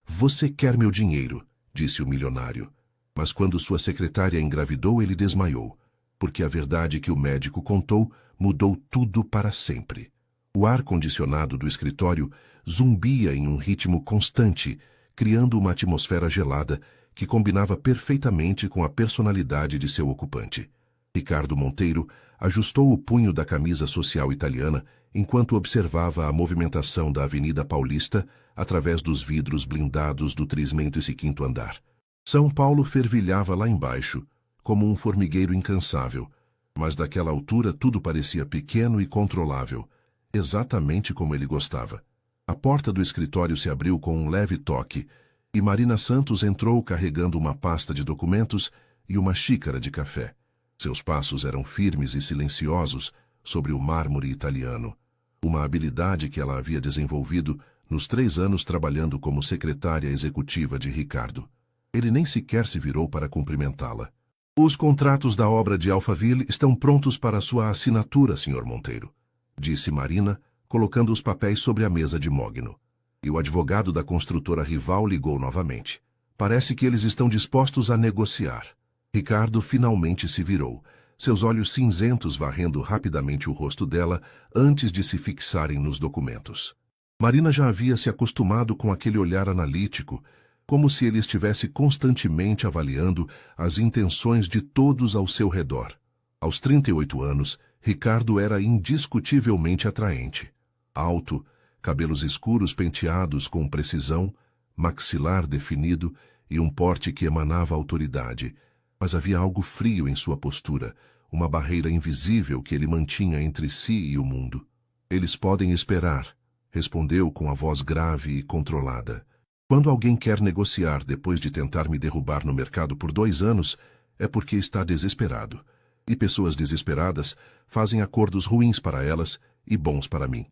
Você quer meu dinheiro, disse o milionário. Mas quando sua secretária engravidou, ele desmaiou, porque a verdade que o médico contou mudou tudo para sempre. O ar-condicionado do escritório zumbia em um ritmo constante, criando uma atmosfera gelada que combinava perfeitamente com a personalidade de seu ocupante. Ricardo Monteiro ajustou o punho da camisa social italiana enquanto observava a movimentação da Avenida Paulista através dos vidros blindados do 305º andar. São Paulo fervilhava lá embaixo, como um formigueiro incansável, mas daquela altura tudo parecia pequeno e controlável, exatamente como ele gostava. A porta do escritório se abriu com um leve toque, e Marina Santos entrou carregando uma pasta de documentos e uma xícara de café. Seus passos eram firmes e silenciosos sobre o mármore italiano, uma habilidade que ela havia desenvolvido nos 3 anos trabalhando como secretária executiva de Ricardo. Ele nem sequer se virou para cumprimentá-la. Os contratos da obra de Alphaville estão prontos para sua assinatura, Sr. Monteiro, disse Marina, colocando os papéis sobre a mesa de mogno. E o advogado da construtora rival ligou novamente. Parece que eles estão dispostos a negociar. Ricardo finalmente se virou, seus olhos cinzentos varrendo rapidamente o rosto dela antes de se fixarem nos documentos. Marina já havia se acostumado com aquele olhar analítico, como se ele estivesse constantemente avaliando as intenções de todos ao seu redor. Aos 38 anos, Ricardo era indiscutivelmente atraente. Alto, cabelos escuros penteados com precisão, maxilar definido e um porte que emanava autoridade. Mas havia algo frio em sua postura, uma barreira invisível que ele mantinha entre si e o mundo. Eles podem esperar, respondeu com a voz grave e controlada. Quando alguém quer negociar depois de tentar me derrubar no mercado por 2 anos, é porque está desesperado. E pessoas desesperadas fazem acordos ruins para elas e bons para mim.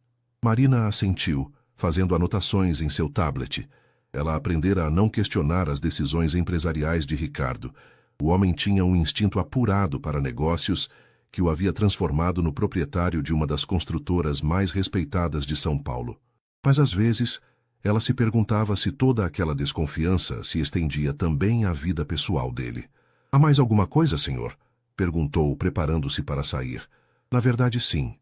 Marina assentiu, fazendo anotações em seu tablet. Ela aprendera a não questionar as decisões empresariais de Ricardo. O homem tinha um instinto apurado para negócios que o havia transformado no proprietário de uma das construtoras mais respeitadas de São Paulo. Mas às vezes, ela se perguntava se toda aquela desconfiança se estendia também à vida pessoal dele. Há mais alguma coisa, senhor? Perguntou, preparando-se para sair. Na verdade, sim.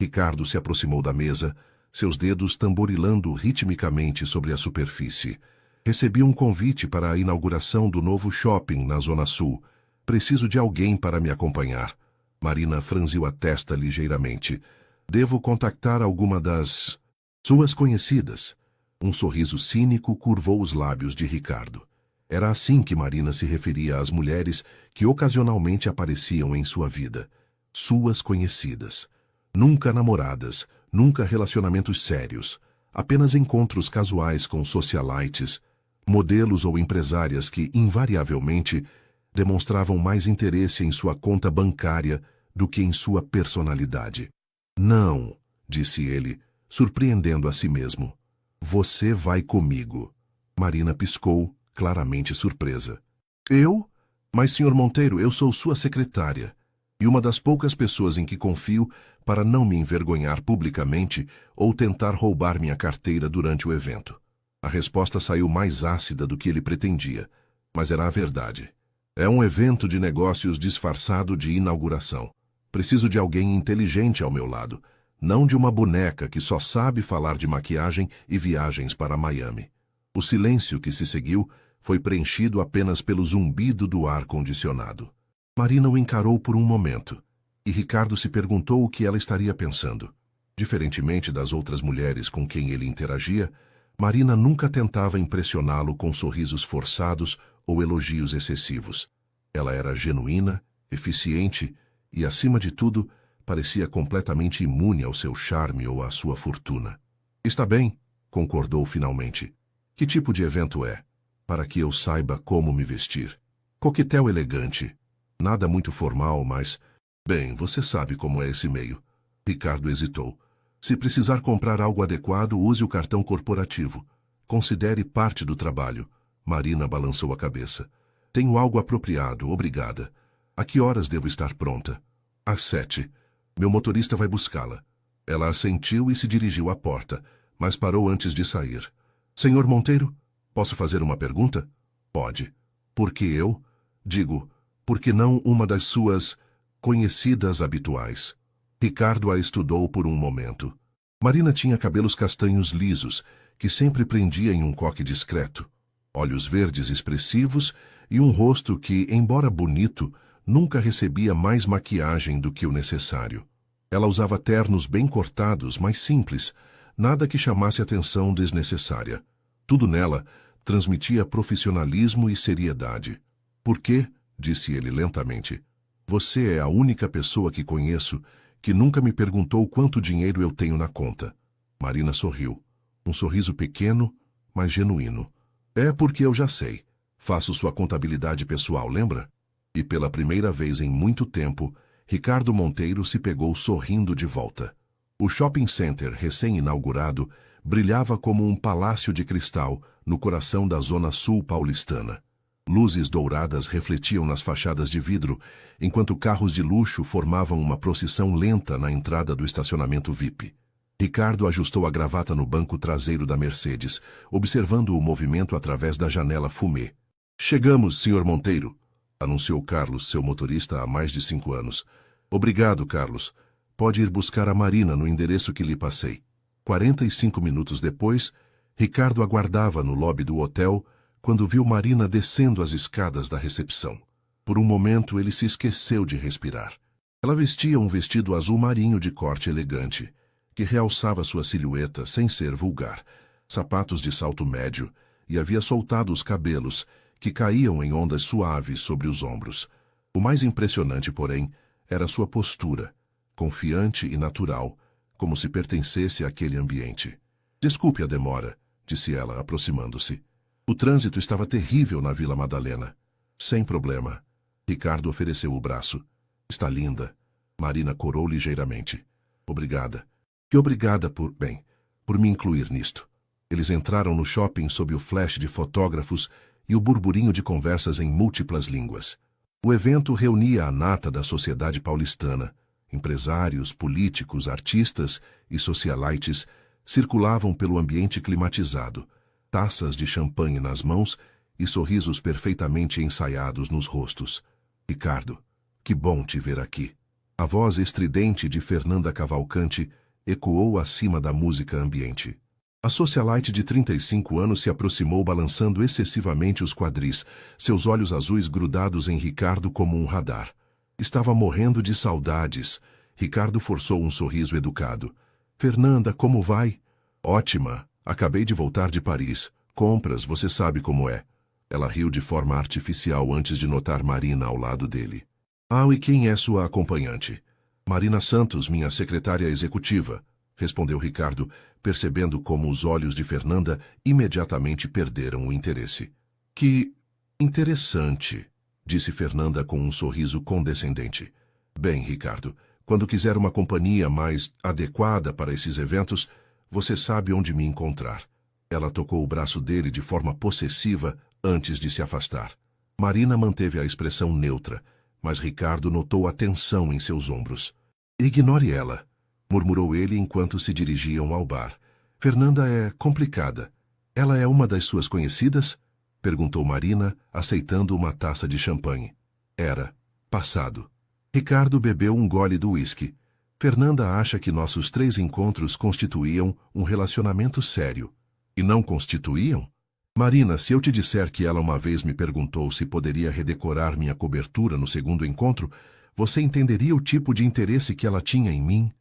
Ricardo se aproximou da mesa, seus dedos tamborilando ritmicamente sobre a superfície. Recebi um convite para a inauguração do novo shopping na Zona Sul. Preciso de alguém para me acompanhar. Marina franziu a testa ligeiramente. Devo contactar alguma das suas conhecidas. Um sorriso cínico curvou os lábios de Ricardo. Era assim que Marina se referia às mulheres que ocasionalmente apareciam em sua vida. Suas conhecidas. Nunca namoradas, nunca relacionamentos sérios. Apenas encontros casuais com socialites, modelos ou empresárias que, invariavelmente, demonstravam mais interesse em sua conta bancária do que em sua personalidade. Não, disse ele, surpreendendo a si mesmo. Você vai comigo. Marina piscou, claramente surpresa. Eu? Mas, Sr. Monteiro, eu sou sua secretária. E uma das poucas pessoas em que confio para não me envergonhar publicamente ou tentar roubar minha carteira durante o evento. A resposta saiu mais ácida do que ele pretendia, mas era a verdade. É um evento de negócios disfarçado de inauguração. Preciso de alguém inteligente ao meu lado, não de uma boneca que só sabe falar de maquiagem e viagens para Miami. O silêncio que se seguiu foi preenchido apenas pelo zumbido do ar-condicionado. Marina o encarou por um momento, e Ricardo se perguntou o que ela estaria pensando. Diferentemente das outras mulheres com quem ele interagia, Marina nunca tentava impressioná-lo com sorrisos forçados ou elogios excessivos. Ela era genuína, eficiente e, acima de tudo, parecia completamente imune ao seu charme ou à sua fortuna. Está bem, concordou finalmente. Que tipo de evento é? Para que eu saiba como me vestir. Coquetel elegante. Nada muito formal, mas... Bem, você sabe como é esse meio. Ricardo hesitou. Se precisar comprar algo adequado, use o cartão corporativo. Considere parte do trabalho. Marina balançou a cabeça. Tenho algo apropriado, obrigada. A que horas devo estar pronta? Às 7. Meu motorista vai buscá-la. Ela assentiu e se dirigiu à porta, mas parou antes de sair. Senhor Monteiro? Posso fazer uma pergunta? Pode. Por que eu? Digo, por que não uma das suas conhecidas habituais? Ricardo a estudou por um momento. Marina tinha cabelos castanhos lisos, que sempre prendia em um coque discreto, olhos verdes expressivos e um rosto que, embora bonito, nunca recebia mais maquiagem do que o necessário. Ela usava ternos bem cortados, mas simples, nada que chamasse atenção desnecessária. Tudo nela transmitia profissionalismo e seriedade. Por quê? Disse ele lentamente. Você é a única pessoa que conheço que nunca me perguntou quanto dinheiro eu tenho na conta. Marina sorriu. Um sorriso pequeno, mas genuíno. É porque eu já sei. Faço sua contabilidade pessoal, lembra? E pela primeira vez em muito tempo, Ricardo Monteiro se pegou sorrindo de volta. O shopping center, recém-inaugurado, brilhava como um palácio de cristal no coração da zona sul paulistana. Luzes douradas refletiam nas fachadas de vidro, enquanto carros de luxo formavam uma procissão lenta na entrada do estacionamento VIP. Ricardo ajustou a gravata no banco traseiro da Mercedes, observando o movimento através da janela fumê. Chegamos, Sr. Monteiro, anunciou Carlos, seu motorista há mais de 5 anos. Obrigado, Carlos. Pode ir buscar a Marina no endereço que lhe passei. 45 minutos depois, Ricardo aguardava no lobby do hotel quando viu Marina descendo as escadas da recepção. Por um momento, ele se esqueceu de respirar. Ela vestia um vestido azul marinho de corte elegante, que realçava sua silhueta sem ser vulgar, sapatos de salto médio, e havia soltado os cabelos, que caíam em ondas suaves sobre os ombros. O mais impressionante, porém, era sua postura, confiante e natural, como se pertencesse àquele ambiente. Desculpe a demora, disse ela, aproximando-se. O trânsito estava terrível na Vila Madalena. Sem problema. Ricardo ofereceu o braço. Está linda. Marina corou ligeiramente. Obrigada. E obrigada por me incluir nisto. Eles entraram no shopping sob o flash de fotógrafos e o burburinho de conversas em múltiplas línguas. O evento reunia a nata da sociedade paulistana. Empresários, políticos, artistas e socialites circulavam pelo ambiente climatizado, taças de champanhe nas mãos e sorrisos perfeitamente ensaiados nos rostos. Ricardo, que bom te ver aqui. A voz estridente de Fernanda Cavalcante ecoou acima da música ambiente. A socialite de 35 anos se aproximou balançando excessivamente os quadris, seus olhos azuis grudados em Ricardo como um radar. Estava morrendo de saudades. Ricardo forçou um sorriso educado. Fernanda, como vai? Ótima. Acabei de voltar de Paris. Compras, você sabe como é. Ela riu de forma artificial antes de notar Marina ao lado dele. Ah, e quem é sua acompanhante? Marina Santos, minha secretária executiva, respondeu Ricardo, percebendo como os olhos de Fernanda imediatamente perderam o interesse. Que interessante, disse Fernanda com um sorriso condescendente. Bem, Ricardo, quando quiser uma companhia mais adequada para esses eventos, você sabe onde me encontrar. Ela tocou o braço dele de forma possessiva antes de se afastar. Marina manteve a expressão neutra, mas Ricardo notou a tensão em seus ombros. Ignore ela, murmurou ele enquanto se dirigiam ao bar. Fernanda é complicada. Ela é uma das suas conhecidas? Perguntou Marina, aceitando uma taça de champanhe. Era. Passado. Ricardo bebeu um gole do uísque. Fernanda acha que nossos 3 encontros constituíam um relacionamento sério. E não constituíam? Marina, se eu te disser que ela uma vez me perguntou se poderia redecorar minha cobertura no 2º encontro, você entenderia o tipo de interesse que ela tinha em mim?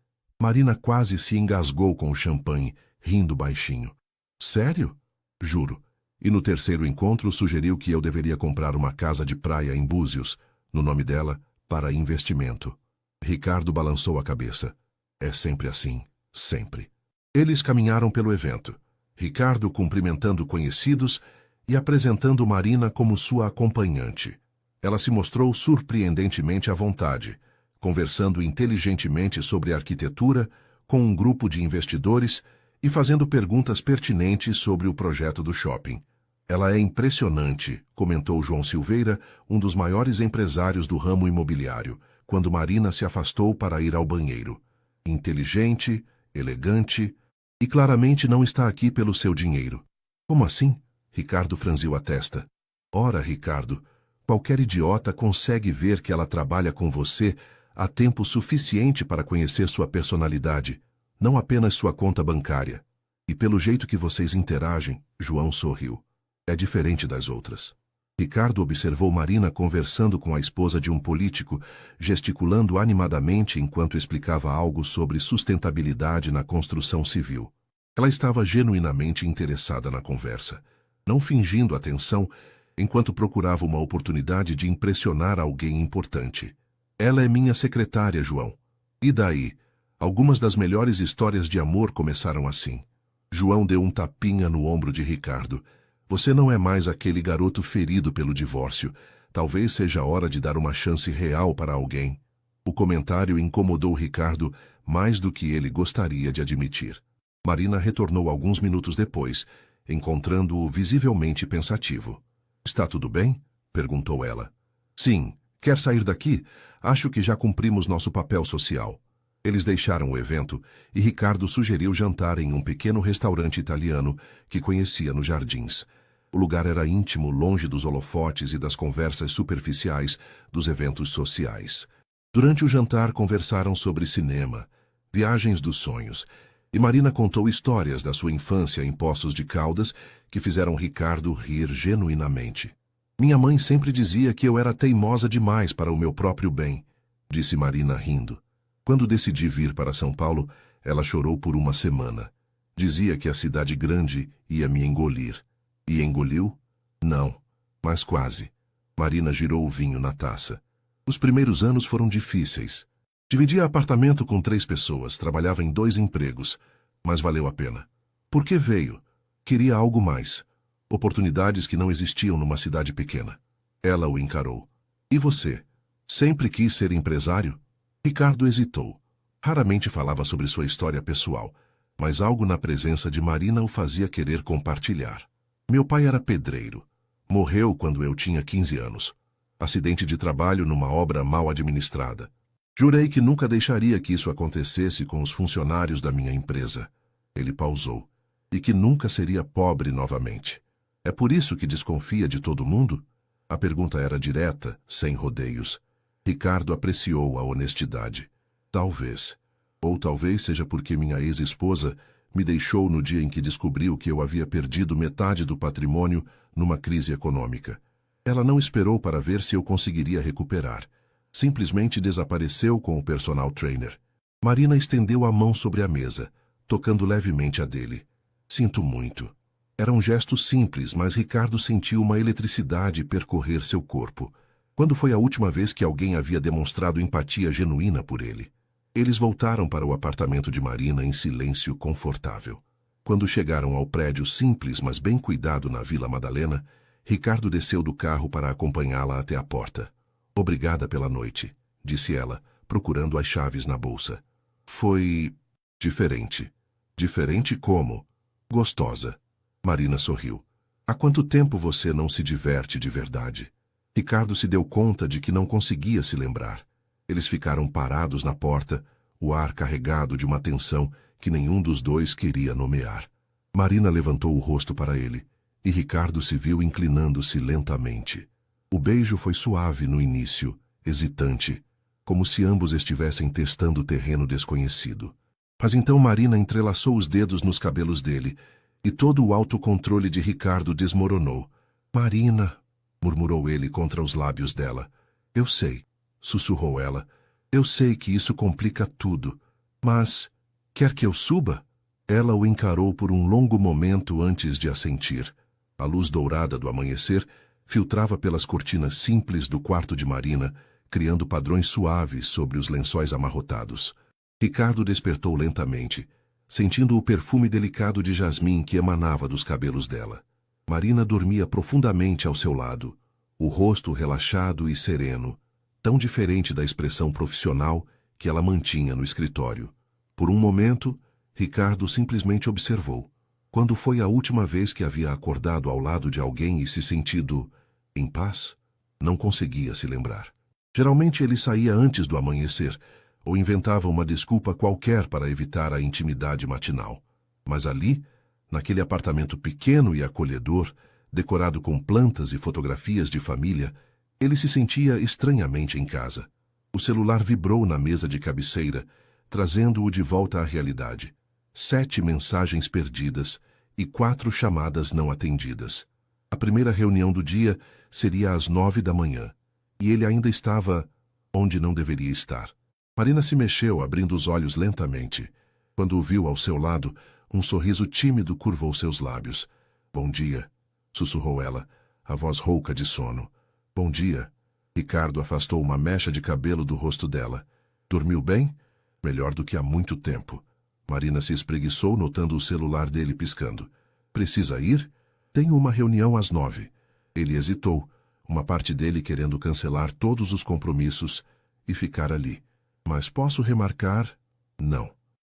Marina quase se engasgou com o champanhe, rindo baixinho. Sério? Juro. E no 3º encontro sugeriu que eu deveria comprar uma casa de praia em Búzios, no nome dela, para investimento. Ricardo balançou a cabeça. É sempre assim, sempre. Eles caminharam pelo evento, Ricardo cumprimentando conhecidos e apresentando Marina como sua acompanhante. Ela se mostrou surpreendentemente à vontade, conversando inteligentemente sobre arquitetura com um grupo de investidores e fazendo perguntas pertinentes sobre o projeto do shopping. Ela é impressionante, comentou João Silveira, um dos maiores empresários do ramo imobiliário, quando Marina se afastou para ir ao banheiro. Inteligente, elegante e claramente não está aqui pelo seu dinheiro. Como assim? Ricardo franziu a testa. Ora, Ricardo, qualquer idiota consegue ver que ela trabalha com você há tempo suficiente para conhecer sua personalidade, não apenas sua conta bancária. E pelo jeito que vocês interagem, João sorriu. É diferente das outras. Ricardo observou Marina conversando com a esposa de um político, gesticulando animadamente enquanto explicava algo sobre sustentabilidade na construção civil. Ela estava genuinamente interessada na conversa, não fingindo atenção, enquanto procurava uma oportunidade de impressionar alguém importante. Ela é minha secretária, João. E daí? Algumas das melhores histórias de amor começaram assim. João deu um tapinha no ombro de Ricardo. Você não é mais aquele garoto ferido pelo divórcio. Talvez seja a hora de dar uma chance real para alguém. O comentário incomodou Ricardo mais do que ele gostaria de admitir. Marina retornou alguns minutos depois, encontrando-o visivelmente pensativo. Está tudo bem? Perguntou ela. Sim. Quer sair daqui? Acho que já cumprimos nosso papel social. Eles deixaram o evento e Ricardo sugeriu jantar em um pequeno restaurante italiano que conhecia nos Jardins. O lugar era íntimo, longe dos holofotes e das conversas superficiais dos eventos sociais. Durante o jantar conversaram sobre cinema, viagens dos sonhos, e Marina contou histórias da sua infância em Poços de Caldas que fizeram Ricardo rir genuinamente. Minha mãe sempre dizia que eu era teimosa demais para o meu próprio bem, disse Marina rindo. Quando decidi vir para São Paulo, ela chorou por uma semana. Dizia que a cidade grande ia me engolir. E engoliu? Não, mas quase. Marina girou o vinho na taça. Os primeiros anos foram difíceis. Dividia apartamento com 3 pessoas, trabalhava em 2 empregos, mas valeu a pena. Por que veio? Queria algo mais. Oportunidades que não existiam numa cidade pequena. Ela o encarou. E você? Sempre quis ser empresário? Ricardo hesitou. Raramente falava sobre sua história pessoal, mas algo na presença de Marina o fazia querer compartilhar. Meu pai era pedreiro. Morreu quando eu tinha 15 anos. Acidente de trabalho numa obra mal administrada. Jurei que nunca deixaria que isso acontecesse com os funcionários da minha empresa. Ele pausou. E que nunca seria pobre novamente. É por isso que desconfia de todo mundo? A pergunta era direta, sem rodeios. Ricardo apreciou a honestidade. Talvez. Ou talvez seja porque minha ex-esposa me deixou no dia em que descobriu que eu havia perdido metade do patrimônio numa crise econômica. Ela não esperou para ver se eu conseguiria recuperar. Simplesmente desapareceu com o personal trainer. Marina estendeu a mão sobre a mesa, tocando levemente a dele. Sinto muito. Era um gesto simples, mas Ricardo sentiu uma eletricidade percorrer seu corpo. Quando foi a última vez que alguém havia demonstrado empatia genuína por ele? Eles voltaram para o apartamento de Marina em silêncio confortável. Quando chegaram ao prédio simples, mas bem cuidado na Vila Madalena, Ricardo desceu do carro para acompanhá-la até a porta. Obrigada pela noite, disse ela, procurando as chaves na bolsa. Foi diferente. Diferente como? Gostosa. Marina sorriu. Há quanto tempo você não se diverte de verdade? Ricardo se deu conta de que não conseguia se lembrar. Eles ficaram parados na porta, o ar carregado de uma tensão que nenhum dos dois queria nomear. Marina levantou o rosto para ele, e Ricardo se viu inclinando-se lentamente. O beijo foi suave no início, hesitante, como se ambos estivessem testando terreno desconhecido. Mas então Marina entrelaçou os dedos nos cabelos dele, e todo o autocontrole de Ricardo desmoronou. Marina, murmurou ele contra os lábios dela. Eu sei, sussurrou ela. Eu sei que isso complica tudo, mas quer que eu suba? Ela o encarou por um longo momento antes de assentir. A luz dourada do amanhecer filtrava pelas cortinas simples do quarto de Marina, criando padrões suaves sobre os lençóis amarrotados. Ricardo despertou lentamente, sentindo o perfume delicado de jasmim que emanava dos cabelos dela. Marina dormia profundamente ao seu lado, o rosto relaxado e sereno, tão diferente da expressão profissional que ela mantinha no escritório. Por um momento, Ricardo simplesmente observou. Quando foi a última vez que havia acordado ao lado de alguém e se sentido em paz? Não conseguia se lembrar. Geralmente ele saía antes do amanhecer, ou inventava uma desculpa qualquer para evitar a intimidade matinal. Mas ali, naquele apartamento pequeno e acolhedor, Decorado com plantas e fotografias de família, ele se sentia estranhamente em casa. O celular vibrou na mesa de cabeceira, trazendo-o de volta à realidade. 7 mensagens perdidas e 4 chamadas não atendidas. A primeira reunião do dia seria às 9 da manhã, e ele ainda estava onde não deveria estar. Marina se mexeu, abrindo os olhos lentamente. Quando o viu ao seu lado, um sorriso tímido curvou seus lábios. "Bom dia", sussurrou ela, a voz rouca de sono. "Bom dia." Ricardo afastou uma mecha de cabelo do rosto dela. "Dormiu bem?" "Melhor do que há muito tempo." Marina se espreguiçou, notando o celular dele piscando. "Precisa ir?" "Tenho uma reunião às 9. Ele hesitou, uma parte dele querendo cancelar todos os compromissos e ficar ali. "Mas posso remarcar?" "Não."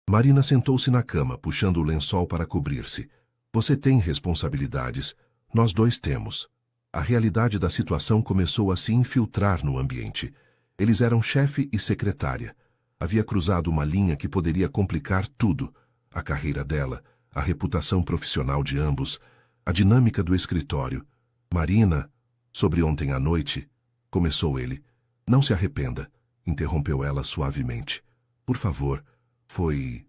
Marina sentou-se na cama, puxando o lençol para cobrir-se. "Você tem responsabilidades. Nós dois temos." A realidade da situação começou a se infiltrar no ambiente. Eles eram chefe e secretária. Havia cruzado uma linha que poderia complicar tudo. A carreira dela, a reputação profissional de ambos, a dinâmica do escritório. "Marina, sobre ontem à noite", começou ele. "Não se arrependa", interrompeu ela suavemente. "Por favor, foi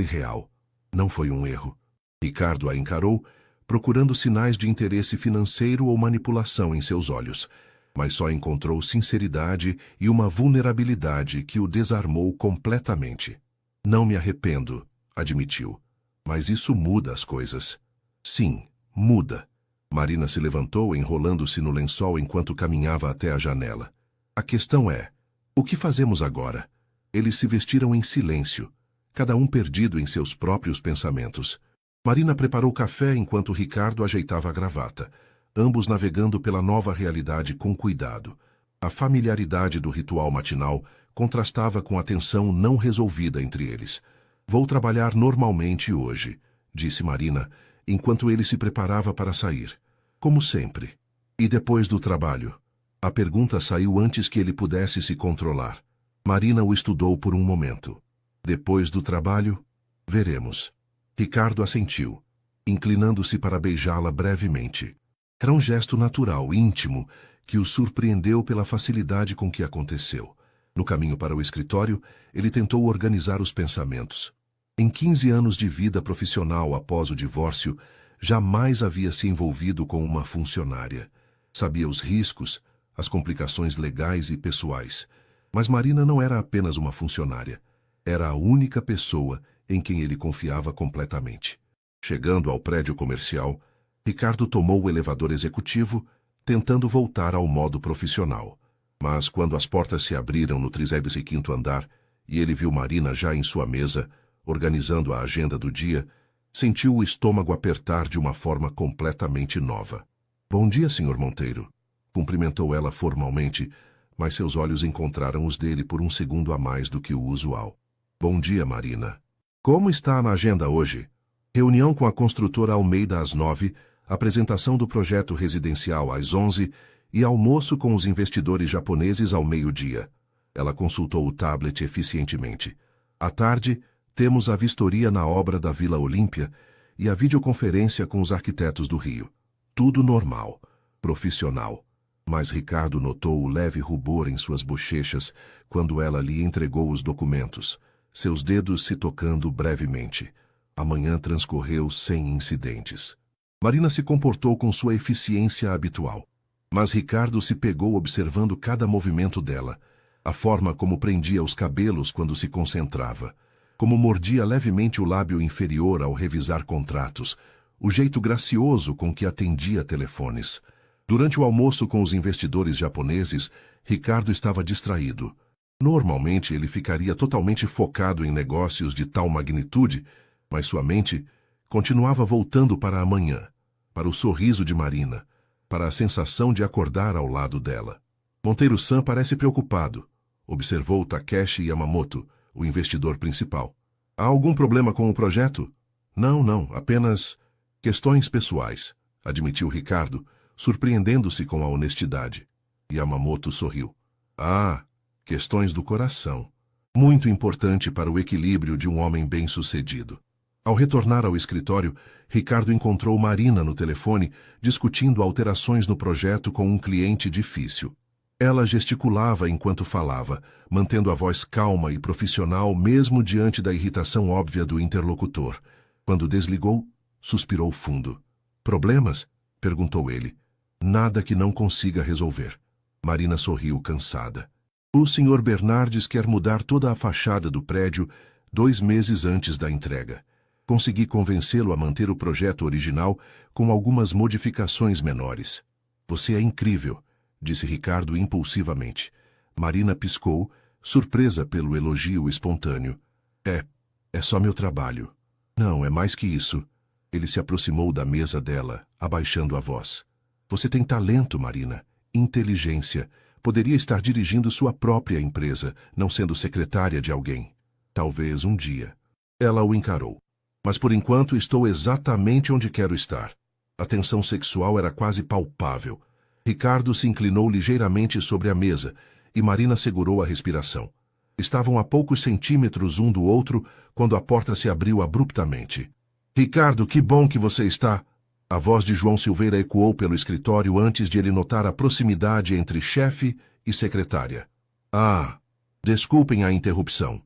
real. Não foi um erro." Ricardo a encarou, procurando sinais de interesse financeiro ou manipulação em seus olhos, mas só encontrou sinceridade e uma vulnerabilidade que o desarmou completamente. "Não me arrependo", admitiu. "Mas isso muda as coisas." "Sim, muda." Marina se levantou, enrolando-se no lençol enquanto caminhava até a janela. "A questão é, o que fazemos agora?" Eles se vestiram em silêncio, cada um perdido em seus próprios pensamentos. Marina preparou café enquanto Ricardo ajeitava a gravata, ambos navegando pela nova realidade com cuidado. A familiaridade do ritual matinal contrastava com a tensão não resolvida entre eles. "Vou trabalhar normalmente hoje", disse Marina, enquanto ele se preparava para sair. "Como sempre." "E depois do trabalho?" A pergunta saiu antes que ele pudesse se controlar. Marina o estudou por um momento. "Depois do trabalho, veremos." Ricardo assentiu, inclinando-se para beijá-la brevemente. Era um gesto natural, íntimo, que o surpreendeu pela facilidade com que aconteceu. No caminho para o escritório, ele tentou organizar os pensamentos. Em 15 anos de vida profissional após o divórcio, jamais havia se envolvido com uma funcionária. Sabia os riscos, as complicações legais e pessoais. Mas Marina não era apenas uma funcionária. Era a única pessoa em quem ele confiava completamente. Chegando ao prédio comercial, Ricardo tomou o elevador executivo, tentando voltar ao modo profissional. Mas quando as portas se abriram no 35º andar e ele viu Marina já em sua mesa, organizando a agenda do dia, sentiu o estômago apertar de uma forma completamente nova. "Bom dia, Sr. Monteiro", cumprimentou ela formalmente, mas seus olhos encontraram os dele por um segundo a mais do que o usual. "Bom dia, Marina. Como está na agenda hoje?" "Reunião com a construtora Almeida às 9, apresentação do projeto residencial às 11 e almoço com os investidores japoneses ao meio-dia." Ela consultou o tablet eficientemente. "À tarde, temos a vistoria na obra da Vila Olímpia e a videoconferência com os arquitetos do Rio. Tudo normal, profissional." Mas Ricardo notou o leve rubor em suas bochechas quando ela lhe entregou os documentos, seus dedos se tocando brevemente. A manhã transcorreu sem incidentes. Marina se comportou com sua eficiência habitual. Mas Ricardo se pegou observando cada movimento dela, a forma como prendia os cabelos quando se concentrava, como mordia levemente o lábio inferior ao revisar contratos, o jeito gracioso com que atendia telefones. Durante o almoço com os investidores japoneses, Ricardo estava distraído. Normalmente ele ficaria totalmente focado em negócios de tal magnitude, mas sua mente continuava voltando para amanhã, para o sorriso de Marina, para a sensação de acordar ao lado dela. "Monteiro-san parece preocupado", observou Takeshi Yamamoto, o investidor principal. "Há algum problema com o projeto?" Não, apenas questões pessoais", admitiu Ricardo, surpreendendo-se com a honestidade. Yamamoto sorriu. "Ah, questões do coração. Muito importante para o equilíbrio de um homem bem-sucedido." Ao retornar ao escritório, Ricardo encontrou Marina no telefone, discutindo alterações no projeto com um cliente difícil. Ela gesticulava enquanto falava, mantendo a voz calma e profissional mesmo diante da irritação óbvia do interlocutor. Quando desligou, suspirou fundo. "Problemas?" perguntou ele. "Nada que não consiga resolver." Marina sorriu cansada. "O Sr. Bernardes quer mudar toda a fachada do prédio 2 meses antes da entrega. Consegui convencê-lo a manter o projeto original com algumas modificações menores." "Você é incrível", disse Ricardo impulsivamente. Marina piscou, surpresa pelo elogio espontâneo. É só meu trabalho." "Não, é mais que isso." Ele se aproximou da mesa dela, abaixando a voz. "Você tem talento, Marina, inteligência. Poderia estar dirigindo sua própria empresa, não sendo secretária de alguém. Talvez um dia." Ela o encarou. "Mas por enquanto estou exatamente onde quero estar." A tensão sexual era quase palpável. Ricardo se inclinou ligeiramente sobre a mesa e Marina segurou a respiração. Estavam a poucos centímetros um do outro quando a porta se abriu abruptamente. "Ricardo, que bom que você está!" A voz de João Silveira ecoou pelo escritório antes de ele notar a proximidade entre chefe e secretária. "Ah, desculpem a interrupção."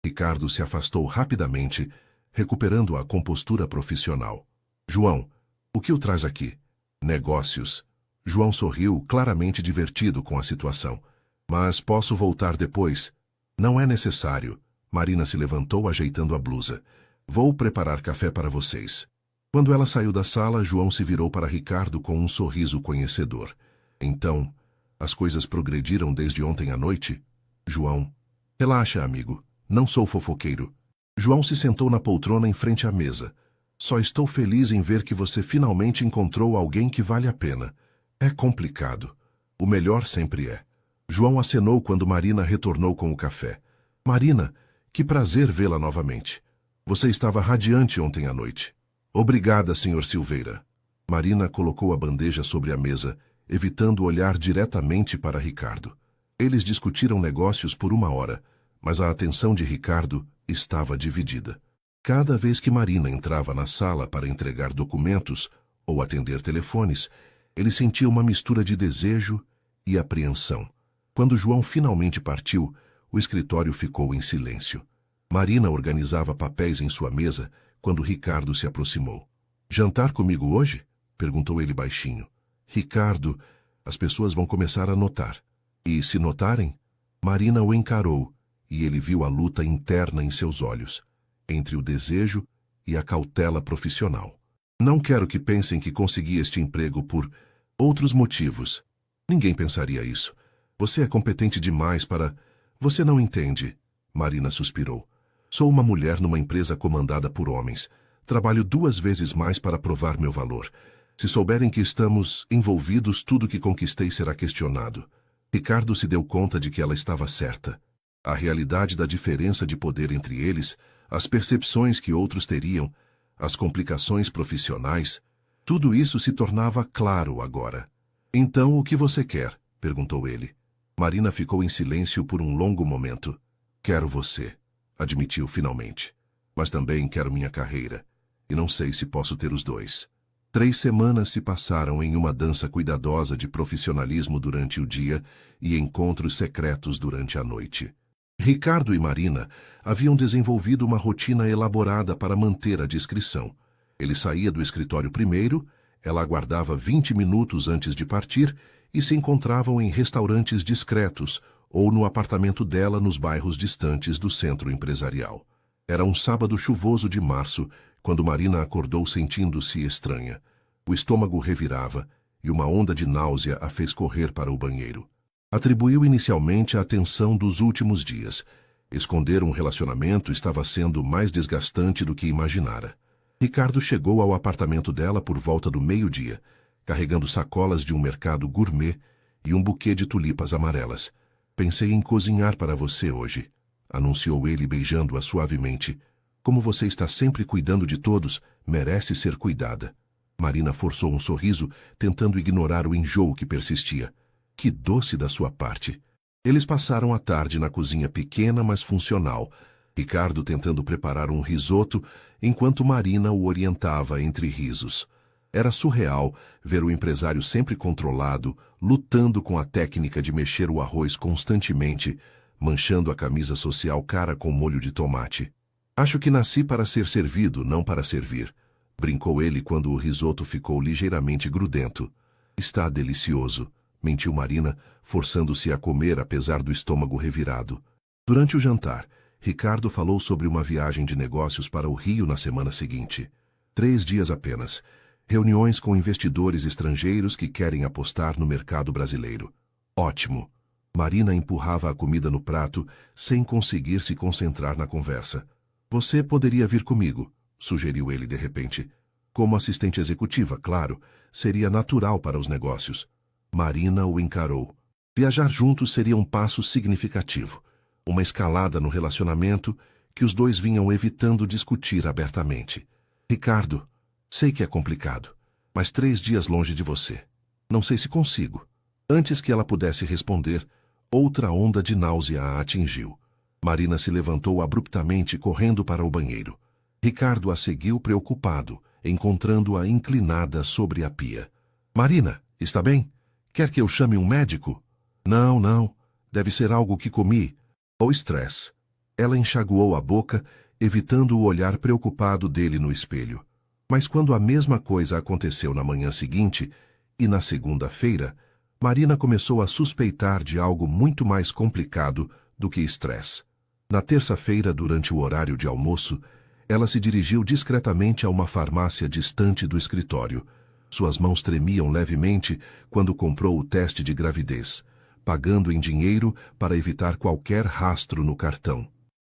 Ricardo se afastou rapidamente, recuperando a compostura profissional. "João, o que o traz aqui?" "Negócios." João sorriu, claramente divertido com a situação. "Mas posso voltar depois?" "Não é necessário." Marina se levantou ajeitando a blusa. "Vou preparar café para vocês." Quando ela saiu da sala, João se virou para Ricardo com um sorriso conhecedor. "Então, as coisas progrediram desde ontem à noite?" "João." "Relaxa, amigo. Não sou fofoqueiro." João se sentou na poltrona em frente à mesa. "Só estou feliz em ver que você finalmente encontrou alguém que vale a pena. É complicado. O melhor sempre é." João acenou quando Marina retornou com o café. "Marina, que prazer vê-la novamente. Você estava radiante ontem à noite." "Obrigada, Sr. Silveira." Marina colocou a bandeja sobre a mesa, evitando olhar diretamente para Ricardo. Eles discutiram negócios por 1 hora, mas a atenção de Ricardo estava dividida. Cada vez que Marina entrava na sala para entregar documentos ou atender telefones, ele sentia uma mistura de desejo e apreensão. Quando João finalmente partiu, o escritório ficou em silêncio. Marina organizava papéis em sua mesa quando Ricardo se aproximou. "Jantar comigo hoje?" perguntou ele baixinho. "Ricardo, as pessoas vão começar a notar." "E se notarem?" Marina o encarou e ele viu a luta interna em seus olhos, entre o desejo e a cautela profissional. "Não quero que pensem que consegui este emprego por outros motivos." "Ninguém pensaria isso. Você é competente demais para..." "Você não entende." Marina suspirou. "Sou uma mulher numa empresa comandada por homens. Trabalho 2 vezes mais para provar meu valor. Se souberem que estamos envolvidos, tudo que conquistei será questionado." Ricardo se deu conta de que ela estava certa. A realidade da diferença de poder entre eles, as percepções que outros teriam, as complicações profissionais, tudo isso se tornava claro agora. "Então, o que você quer?" perguntou ele. Marina ficou em silêncio por um longo momento. "Quero você", admitiu finalmente. "Mas também quero minha carreira, e não sei se posso ter os dois." 3 semanas se passaram em uma dança cuidadosa de profissionalismo durante o dia e encontros secretos durante a noite. Ricardo e Marina haviam desenvolvido uma rotina elaborada para manter a discrição. Ele saía do escritório primeiro, ela aguardava 20 minutos antes de partir e se encontravam em restaurantes discretos ou no apartamento dela nos bairros distantes do centro empresarial. Era um sábado chuvoso de março, quando Marina acordou sentindo-se estranha. O estômago revirava e uma onda de náusea a fez correr para o banheiro. Atribuiu inicialmente a tensão dos últimos dias. Esconder um relacionamento estava sendo mais desgastante do que imaginara. Ricardo chegou ao apartamento dela por volta do meio-dia, carregando sacolas de um mercado gourmet e um buquê de tulipas amarelas. "Pensei em cozinhar para você hoje", anunciou ele beijando-a suavemente. "Como você está sempre cuidando de todos, merece ser cuidada." Marina forçou um sorriso, tentando ignorar o enjoo que persistia. Que doce da sua parte. Eles passaram a tarde na cozinha pequena, mas funcional, Ricardo tentando preparar um risoto, enquanto Marina o orientava entre risos. Era surreal ver o empresário sempre controlado, lutando com a técnica de mexer o arroz constantemente, manchando a camisa social cara com molho de tomate. Acho que nasci para ser servido, não para servir, brincou ele quando o risoto ficou ligeiramente grudento. Está delicioso, mentiu Marina, forçando-se a comer apesar do estômago revirado. Durante o jantar, Ricardo falou sobre uma viagem de negócios para o Rio na semana seguinte. 3 dias apenas. Reuniões com investidores estrangeiros que querem apostar no mercado brasileiro. Ótimo. Marina empurrava a comida no prato, sem conseguir se concentrar na conversa. Você poderia vir comigo, sugeriu ele de repente. Como assistente executiva, claro, seria natural para os negócios. Marina o encarou. Viajar juntos seria um passo significativo. Uma escalada no relacionamento que os dois vinham evitando discutir abertamente. Ricardo, sei que é complicado, mas 3 dias longe de você. Não sei se consigo. Antes que ela pudesse responder, outra onda de náusea a atingiu. Marina se levantou abruptamente, correndo para o banheiro. Ricardo a seguiu preocupado, encontrando-a inclinada sobre a pia. Marina, está bem? Quer que eu chame um médico? Não, não. Deve ser algo que comi. Ou estresse. Ela enxaguou a boca, evitando o olhar preocupado dele no espelho. Mas quando a mesma coisa aconteceu na manhã seguinte, e na segunda-feira, Marina começou a suspeitar de algo muito mais complicado do que estresse. Na terça-feira, durante o horário de almoço, ela se dirigiu discretamente a uma farmácia distante do escritório. Suas mãos tremiam levemente quando comprou o teste de gravidez, pagando em dinheiro para evitar qualquer rastro no cartão.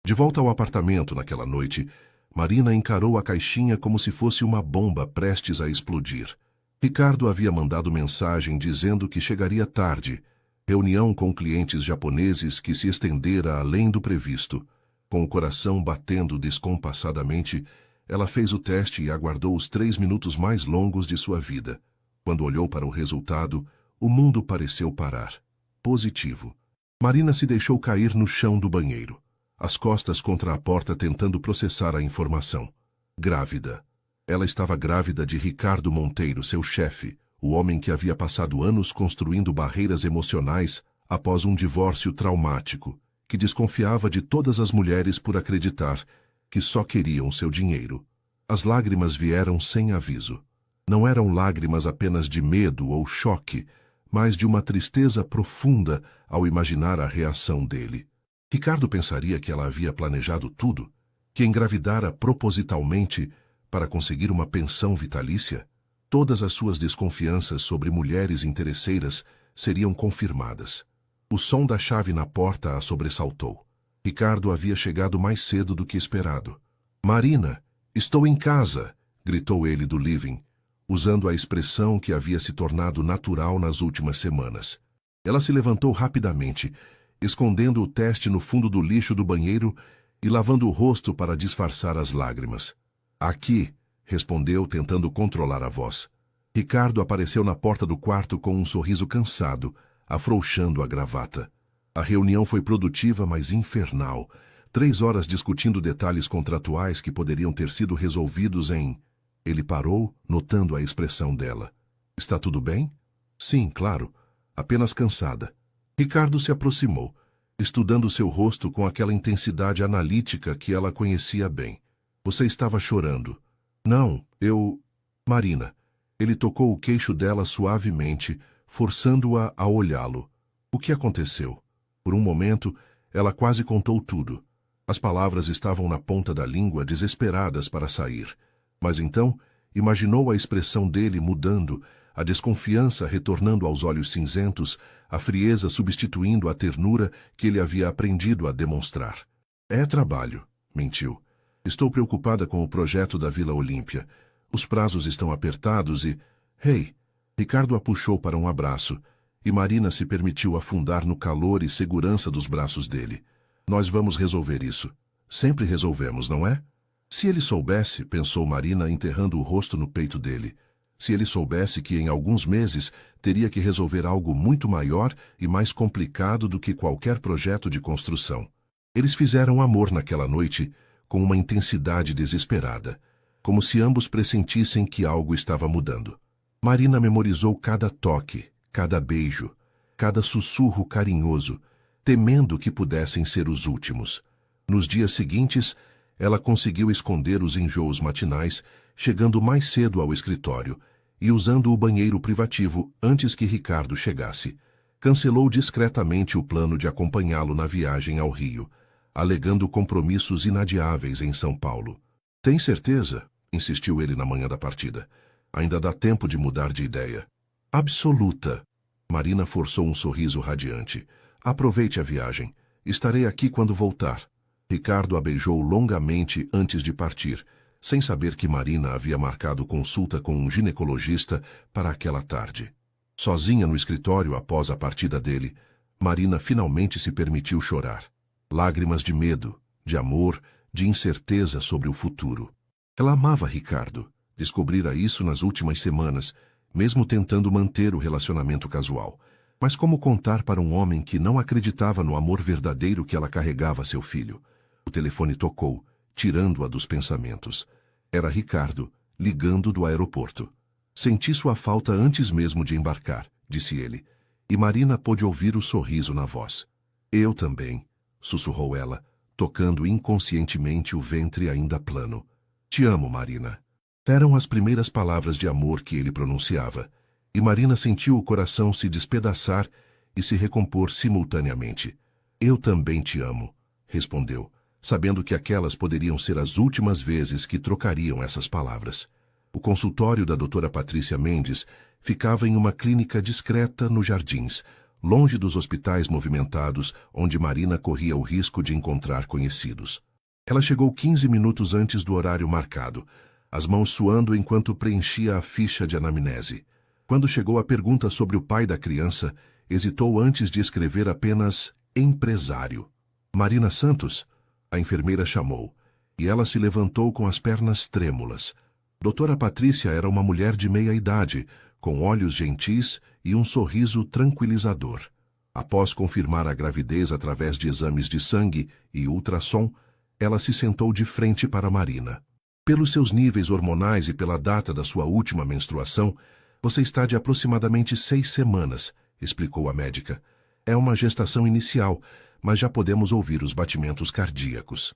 De volta ao apartamento naquela noite, Marina encarou a caixinha como se fosse uma bomba prestes a explodir. Ricardo havia mandado mensagem dizendo que chegaria tarde, reunião com clientes japoneses que se estendera além do previsto. Com o coração batendo descompassadamente, ela fez o teste e aguardou os 3 minutos mais longos de sua vida. Quando olhou para o resultado, o mundo pareceu parar. Positivo. Marina se deixou cair no chão do banheiro, as costas contra a porta tentando processar a informação. Grávida. Ela estava grávida de Ricardo Monteiro, seu chefe, o homem que havia passado anos construindo barreiras emocionais após um divórcio traumático, que desconfiava de todas as mulheres por acreditar que só queriam seu dinheiro. As lágrimas vieram sem aviso. Não eram lágrimas apenas de medo ou choque, mas de uma tristeza profunda ao imaginar a reação dele. Ricardo pensaria que ela havia planejado tudo, que engravidara propositalmente para conseguir uma pensão vitalícia. Todas as suas desconfianças sobre mulheres interesseiras seriam confirmadas. O som da chave na porta a sobressaltou. Ricardo havia chegado mais cedo do que esperado. Marina, estou em casa, gritou ele do living, usando a expressão que havia se tornado natural nas últimas semanas. Ela se levantou rapidamente, escondendo o teste no fundo do lixo do banheiro e lavando o rosto para disfarçar as lágrimas. Aqui, respondeu, tentando controlar a voz. Ricardo apareceu na porta do quarto com um sorriso cansado, afrouxando a gravata. A reunião foi produtiva, mas infernal. 3 horas discutindo detalhes contratuais que poderiam ter sido resolvidos em... Ele parou, notando a expressão dela. Está tudo bem? Sim, claro. Apenas cansada. Ricardo se aproximou, estudando seu rosto com aquela intensidade analítica que ela conhecia bem. Você estava chorando. Não, eu... Marina. Ele tocou o queixo dela suavemente, forçando-a a olhá-lo. O que aconteceu? Por um momento, ela quase contou tudo. As palavras estavam na ponta da língua, desesperadas para sair. Mas então, imaginou a expressão dele mudando, a desconfiança retornando aos olhos cinzentos, a frieza substituindo a ternura que ele havia aprendido a demonstrar. É trabalho, mentiu. Estou preocupada com o projeto da Vila Olímpia. Os prazos estão apertados e... Hey! Ricardo a puxou para um abraço, e Marina se permitiu afundar no calor e segurança dos braços dele. Nós vamos resolver isso. Sempre resolvemos, não é? Se ele soubesse, pensou Marina, enterrando o rosto no peito dele, se ele soubesse que em alguns meses teria que resolver algo muito maior e mais complicado do que qualquer projeto de construção. Eles fizeram amor naquela noite com uma intensidade desesperada, como se ambos pressentissem que algo estava mudando. Marina memorizou cada toque, cada beijo, cada sussurro carinhoso, temendo que pudessem ser os últimos. Nos dias seguintes, ela conseguiu esconder os enjoos matinais, chegando mais cedo ao escritório e usando o banheiro privativo antes que Ricardo chegasse. Cancelou discretamente o plano de acompanhá-lo na viagem ao Rio, alegando compromissos inadiáveis em São Paulo. Tem certeza? Insistiu ele na manhã da partida. Ainda dá tempo de mudar de ideia. Absoluta. Marina forçou um sorriso radiante. Aproveite a viagem. Estarei aqui quando voltar. Ricardo a beijou longamente antes de partir, sem saber que Marina havia marcado consulta com um ginecologista para aquela tarde. Sozinha no escritório após a partida dele, Marina finalmente se permitiu chorar. Lágrimas de medo, de amor, de incerteza sobre o futuro. Ela amava Ricardo. Descobrira isso nas últimas semanas, mesmo tentando manter o relacionamento casual. Mas como contar para um homem que não acreditava no amor verdadeiro que ela carregava a seu filho? O telefone tocou, tirando-a dos pensamentos. Era Ricardo, ligando do aeroporto. Senti sua falta antes mesmo de embarcar, disse ele, e Marina pôde ouvir o sorriso na voz. Eu também, sussurrou ela, tocando inconscientemente o ventre ainda plano. Te amo, Marina. Eram as primeiras palavras de amor que ele pronunciava, e Marina sentiu o coração se despedaçar e se recompor simultaneamente. Eu também te amo, respondeu, sabendo que aquelas poderiam ser as últimas vezes que trocariam essas palavras. O consultório da doutora Patrícia Mendes ficava em uma clínica discreta nos Jardins, longe dos hospitais movimentados onde Marina corria o risco de encontrar conhecidos. Ela chegou 15 minutos antes do horário marcado, as mãos suando enquanto preenchia a ficha de anamnese. Quando chegou a pergunta sobre o pai da criança, hesitou antes de escrever apenas empresário. Marina Santos? A enfermeira chamou, e ela se levantou com as pernas trêmulas. Doutora Patrícia era uma mulher de meia idade, com olhos gentis e um sorriso tranquilizador. Após confirmar a gravidez através de exames de sangue e ultrassom, ela se sentou de frente para Marina. Pelos seus níveis hormonais e pela data da sua última menstruação, você está de aproximadamente 6 semanas, explicou a médica. É uma gestação inicial, mas já podemos ouvir os batimentos cardíacos.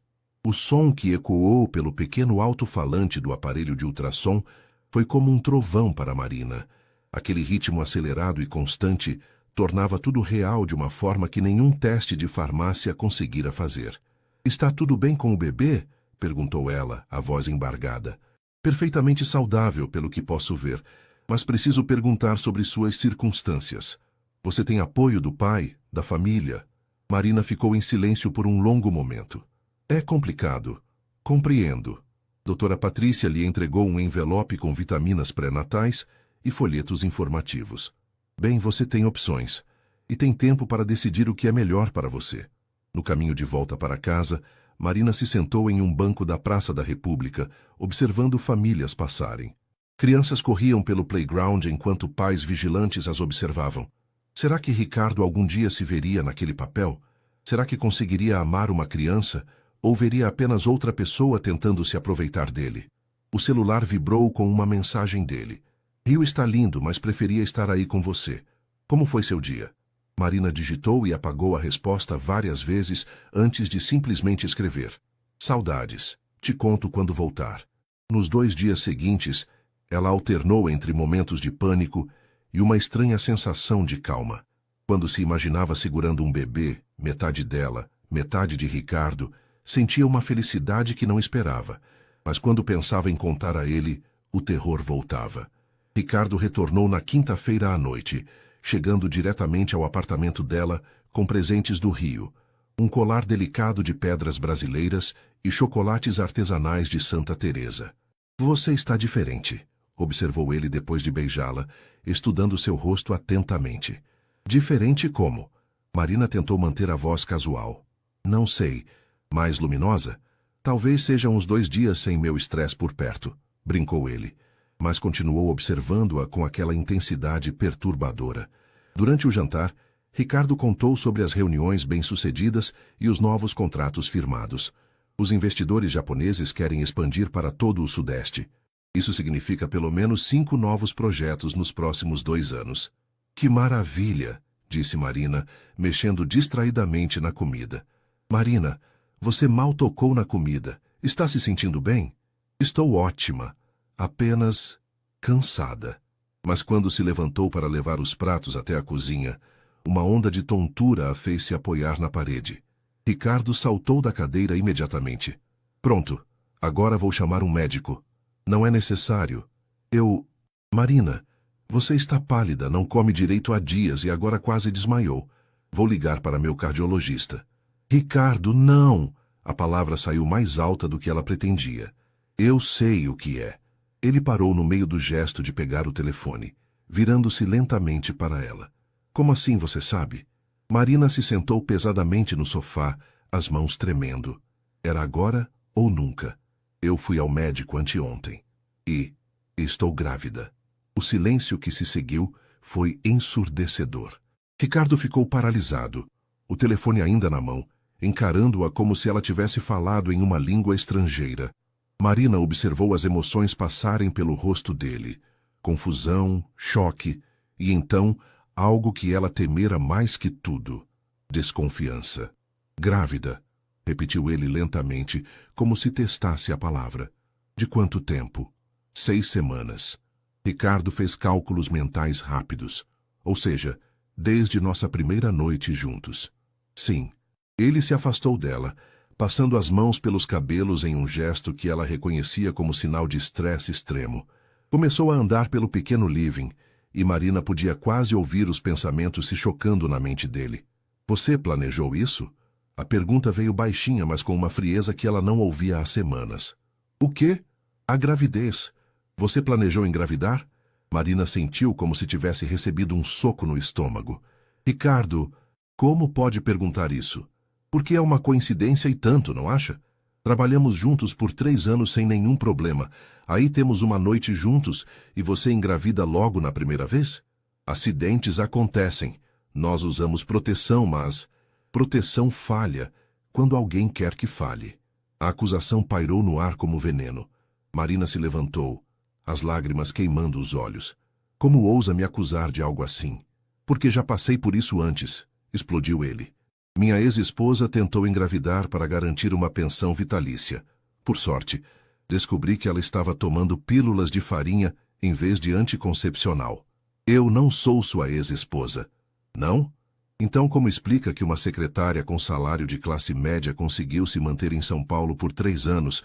O som que ecoou pelo pequeno alto-falante do aparelho de ultrassom foi como um trovão para Marina. Aquele ritmo acelerado e constante tornava tudo real de uma forma que nenhum teste de farmácia conseguira fazer. Está tudo bem com o bebê? Perguntou ela, a voz embargada. Perfeitamente saudável, pelo que posso ver, mas preciso perguntar sobre suas circunstâncias. Você tem apoio do pai, da família? Marina ficou em silêncio por um longo momento. É complicado. Compreendo. Doutora Patrícia lhe entregou um envelope com vitaminas pré-natais e folhetos informativos. Bem, você tem opções, e tem tempo para decidir o que é melhor para você. No caminho de volta para casa, Marina se sentou em um banco da Praça da República, observando famílias passarem. Crianças corriam pelo playground enquanto pais vigilantes as observavam. Será que Ricardo algum dia se veria naquele papel? Será que conseguiria amar uma criança, ou veria apenas outra pessoa tentando se aproveitar dele? O celular vibrou com uma mensagem dele. Rio está lindo, mas preferia estar aí com você. Como foi seu dia? Marina digitou e apagou a resposta várias vezes antes de simplesmente escrever. Saudades. Te conto quando voltar. Nos 2 dias seguintes, ela alternou entre momentos de pânico e uma estranha sensação de calma. Quando se imaginava segurando um bebê, metade dela, metade de Ricardo, sentia uma felicidade que não esperava. Mas quando pensava em contar a ele, o terror voltava. Ricardo retornou na quinta-feira à noite, chegando diretamente ao apartamento dela com presentes do Rio, um colar delicado de pedras brasileiras e chocolates artesanais de Santa Teresa. Você está diferente, observou ele depois de beijá-la, estudando seu rosto atentamente. Diferente como? Marina tentou manter a voz casual. Não sei. Mais luminosa? Talvez sejam os 2 dias sem meu estresse por perto, brincou ele, mas continuou observando-a com aquela intensidade perturbadora. Durante o jantar, Ricardo contou sobre as reuniões bem-sucedidas e os novos contratos firmados. Os investidores japoneses querem expandir para todo o Sudeste. Isso significa pelo menos 5 novos projetos nos próximos 2 anos. Que maravilha, disse Marina, mexendo distraidamente na comida. Marina, você mal tocou na comida. Está se sentindo bem? Estou ótima. Apenas cansada. Mas quando se levantou para levar os pratos até a cozinha, uma onda de tontura a fez se apoiar na parede. Ricardo saltou da cadeira imediatamente. Pronto, agora vou chamar um médico. Não é necessário. Marina, você está pálida, não come direito há dias e agora quase desmaiou. Vou ligar para meu cardiologista. Ricardo, não! A palavra saiu mais alta do que ela pretendia. Eu sei o que é. Ele parou no meio do gesto de pegar o telefone, virando-se lentamente para ela. Como assim você sabe? Marina se sentou pesadamente no sofá, as mãos tremendo. Era agora ou nunca. Eu fui ao médico anteontem. E estou grávida. O silêncio que se seguiu foi ensurdecedor. Ricardo ficou paralisado, o telefone ainda na mão, encarando-a como se ela tivesse falado em uma língua estrangeira. Marina observou as emoções passarem pelo rosto dele. Confusão, choque, e então algo que ela temera mais que tudo. Desconfiança. Grávida, repetiu ele lentamente, como se testasse a palavra. De quanto tempo? 6 semanas. Ricardo fez cálculos mentais rápidos. Ou seja, desde nossa primeira noite juntos. Sim. Ele se afastou dela, passando as mãos pelos cabelos em um gesto que ela reconhecia como sinal de estresse extremo. Começou a andar pelo pequeno living, e Marina podia quase ouvir os pensamentos se chocando na mente dele. Você planejou isso? A pergunta veio baixinha, mas com uma frieza que ela não ouvia há semanas. O quê? A gravidez. Você planejou engravidar? Marina sentiu como se tivesse recebido um soco no estômago. Ricardo, como pode perguntar isso? Porque é uma coincidência e tanto, não acha? Trabalhamos juntos por 3 anos sem nenhum problema. Aí temos uma noite juntos e você engravida logo na primeira vez? Acidentes acontecem. Nós usamos proteção, mas proteção falha quando alguém quer que falhe. A acusação pairou no ar como veneno. Marina se levantou, as lágrimas queimando os olhos. Como ousa me acusar de algo assim? Porque já passei por isso antes, explodiu ele. Minha ex-esposa tentou engravidar para garantir uma pensão vitalícia. Por sorte, descobri que ela estava tomando pílulas de farinha em vez de anticoncepcional. Eu não sou sua ex-esposa. Não? Então como explica que uma secretária com salário de classe média conseguiu se manter em São Paulo por 3 anos,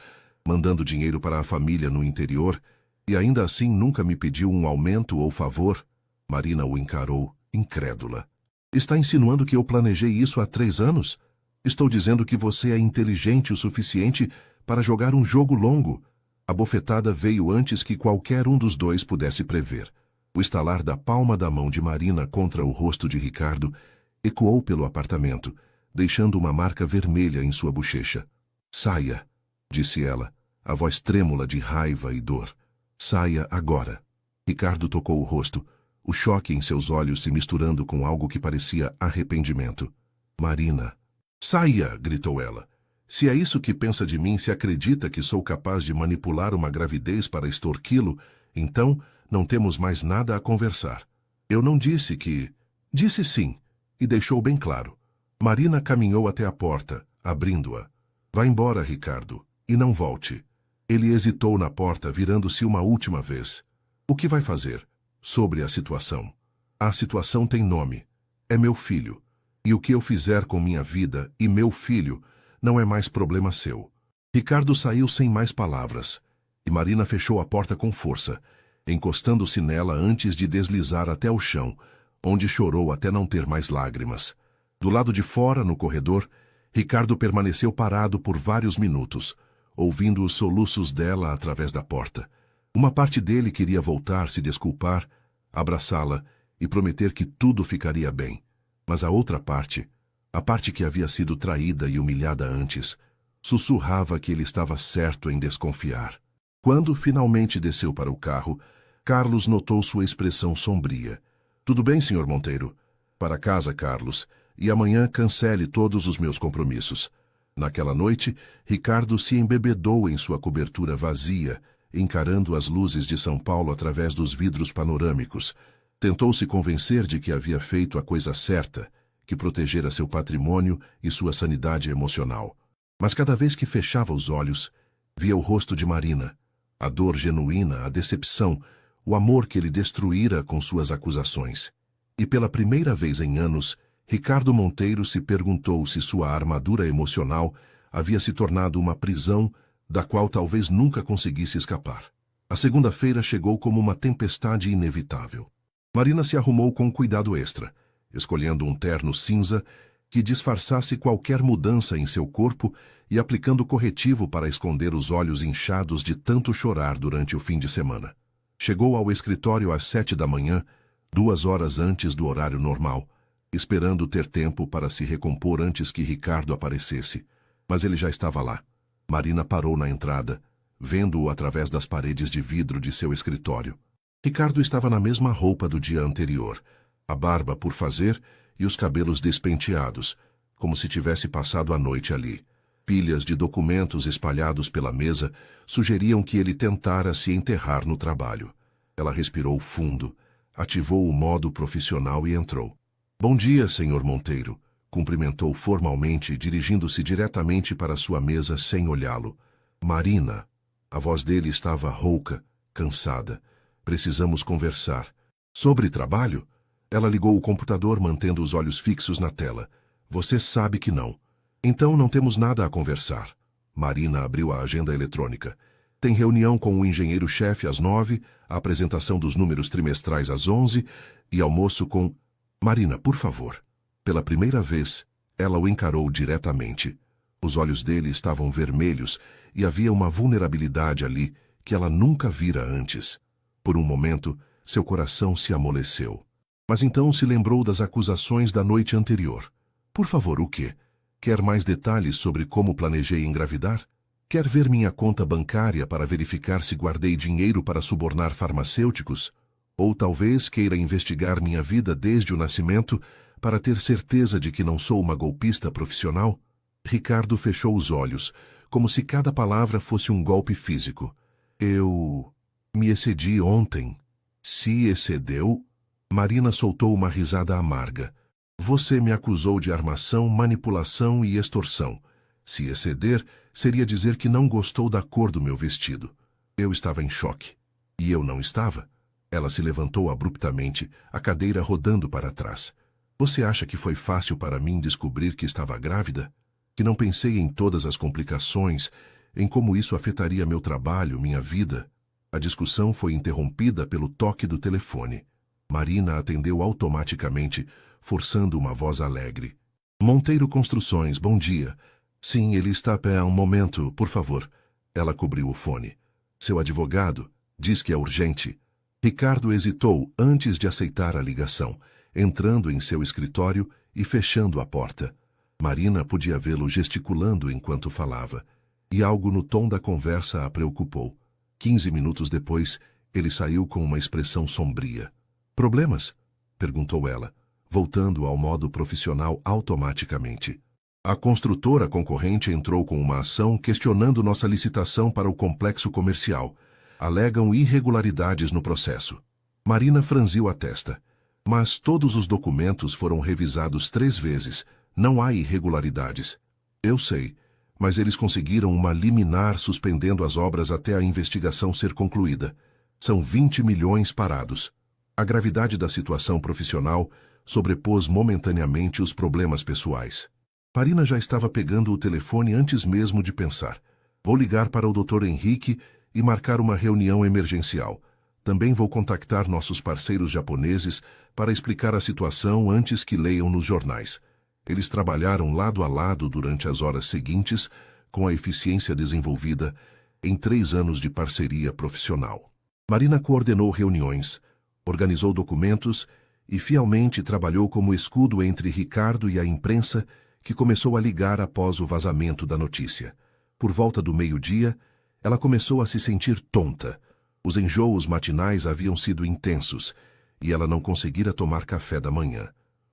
mandando dinheiro para a família no interior, e ainda assim nunca me pediu um aumento ou favor? Marina o encarou, incrédula. Está insinuando que eu planejei isso há 3 anos? Estou dizendo que você é inteligente o suficiente para jogar um jogo longo. A bofetada veio antes que qualquer um dos dois pudesse prever. O estalar da palma da mão de Marina contra o rosto de Ricardo ecoou pelo apartamento, deixando uma marca vermelha em sua bochecha. Saia, disse ela, a voz trêmula de raiva e dor. Saia agora. Ricardo tocou o rosto, o choque em seus olhos se misturando com algo que parecia arrependimento. Marina. Saia, gritou ela. Se é isso que pensa de mim, se acredita que sou capaz de manipular uma gravidez para extorquí-lo, então não temos mais nada a conversar. Eu não disse que... Disse sim, e deixou bem claro. Marina caminhou até a porta, abrindo-a. Vá embora, Ricardo, e não volte. Ele hesitou na porta, virando-se uma última vez. O que vai fazer? Sobre a situação. A situação tem nome. É meu filho. E o que eu fizer com minha vida e meu filho não é mais problema seu. Ricardo saiu sem mais palavras, e Marina fechou a porta com força, encostando-se nela antes de deslizar até o chão, onde chorou até não ter mais lágrimas. Do lado de fora, no corredor, Ricardo permaneceu parado por vários minutos, ouvindo os soluços dela através da porta. Uma parte dele queria voltar, se desculpar, abraçá-la e prometer que tudo ficaria bem. Mas a outra parte, a parte que havia sido traída e humilhada antes, sussurrava que ele estava certo em desconfiar. Quando finalmente desceu para o carro, Carlos notou sua expressão sombria. Tudo bem, Sr. Monteiro? Para casa, Carlos, e amanhã cancele todos os meus compromissos. Naquela noite, Ricardo se embebedou em sua cobertura vazia, encarando as luzes de São Paulo através dos vidros panorâmicos. Tentou se convencer de que havia feito a coisa certa, que protegera seu patrimônio e sua sanidade emocional. Mas cada vez que fechava os olhos, via o rosto de Marina, a dor genuína, a decepção, o amor que ele destruíra com suas acusações. E pela primeira vez em anos, Ricardo Monteiro se perguntou se sua armadura emocional havia se tornado uma prisão da qual talvez nunca conseguisse escapar. A segunda-feira chegou como uma tempestade inevitável. Marina se arrumou com cuidado extra, escolhendo um terno cinza que disfarçasse qualquer mudança em seu corpo e aplicando corretivo para esconder os olhos inchados de tanto chorar durante o fim de semana. Chegou ao escritório às 7 da manhã, 2 horas antes do horário normal, esperando ter tempo para se recompor antes que Ricardo aparecesse. Mas ele já estava lá. Marina parou na entrada, vendo-o através das paredes de vidro de seu escritório. Ricardo estava na mesma roupa do dia anterior, a barba por fazer e os cabelos despenteados, como se tivesse passado a noite ali. Pilhas de documentos espalhados pela mesa sugeriam que ele tentara se enterrar no trabalho. Ela respirou fundo, ativou o modo profissional e entrou. Bom dia, senhor Monteiro, cumprimentou formalmente, dirigindo-se diretamente para sua mesa sem olhá-lo. Marina. A voz dele estava rouca, cansada. Precisamos conversar. Sobre trabalho? Ela ligou o computador, mantendo os olhos fixos na tela. Você sabe que não. Então não temos nada a conversar. Marina abriu a agenda eletrônica. Tem reunião com o engenheiro-chefe às 9, a apresentação dos números trimestrais às 11 e almoço com... Marina, por favor. Pela primeira vez, ela o encarou diretamente. Os olhos dele estavam vermelhos e havia uma vulnerabilidade ali que ela nunca vira antes. Por um momento, seu coração se amoleceu. Mas então se lembrou das acusações da noite anterior. Por favor, o quê? Quer mais detalhes sobre como planejei engravidar? Quer ver minha conta bancária para verificar se guardei dinheiro para subornar farmacêuticos? Ou talvez queira investigar minha vida desde o nascimento para ter certeza de que não sou uma golpista profissional? Ricardo fechou os olhos, como se cada palavra fosse um golpe físico. Eu me excedi ontem. Se excedeu? Marina soltou uma risada amarga. Você me acusou de armação, manipulação e extorsão. Se exceder, seria dizer que não gostou da cor do meu vestido. Eu estava em choque. E eu não estava. Ela se levantou abruptamente, a cadeira rodando para trás. Você acha que foi fácil para mim descobrir que estava grávida? Que não pensei em todas as complicações, em como isso afetaria meu trabalho, minha vida? A discussão foi interrompida pelo toque do telefone. Marina atendeu automaticamente, forçando uma voz alegre. Monteiro Construções, bom dia. Sim, ele está a pé um momento, por favor. Ela cobriu o fone. Seu advogado diz que é urgente. Ricardo hesitou antes de aceitar a ligação, entrando em seu escritório e fechando a porta. Marina podia vê-lo gesticulando enquanto falava, e algo no tom da conversa a preocupou. 15 minutos depois, ele saiu com uma expressão sombria. Problemas? Perguntou ela, voltando ao modo profissional automaticamente. A construtora concorrente entrou com uma ação questionando nossa licitação para o complexo comercial. Alegam irregularidades no processo. Marina franziu a testa. Mas todos os documentos foram revisados 3 vezes. Não há irregularidades. Eu sei, mas eles conseguiram uma liminar suspendendo as obras até a investigação ser concluída. São 20 milhões parados. A gravidade da situação profissional sobrepôs momentaneamente os problemas pessoais. Marina já estava pegando o telefone antes mesmo de pensar. Vou ligar para o Dr. Henrique e marcar uma reunião emergencial. Também vou contactar nossos parceiros japoneses para explicar a situação antes que leiam nos jornais. Eles trabalharam lado a lado durante as horas seguintes, com a eficiência desenvolvida em 3 anos de parceria profissional. Marina coordenou reuniões, organizou documentos e fielmente trabalhou como escudo entre Ricardo e a imprensa, que começou a ligar após o vazamento da notícia. Por volta do meio-dia, ela começou a se sentir tonta. Os enjoos matinais haviam sido intensos, e ela não conseguira tomar café da manhã.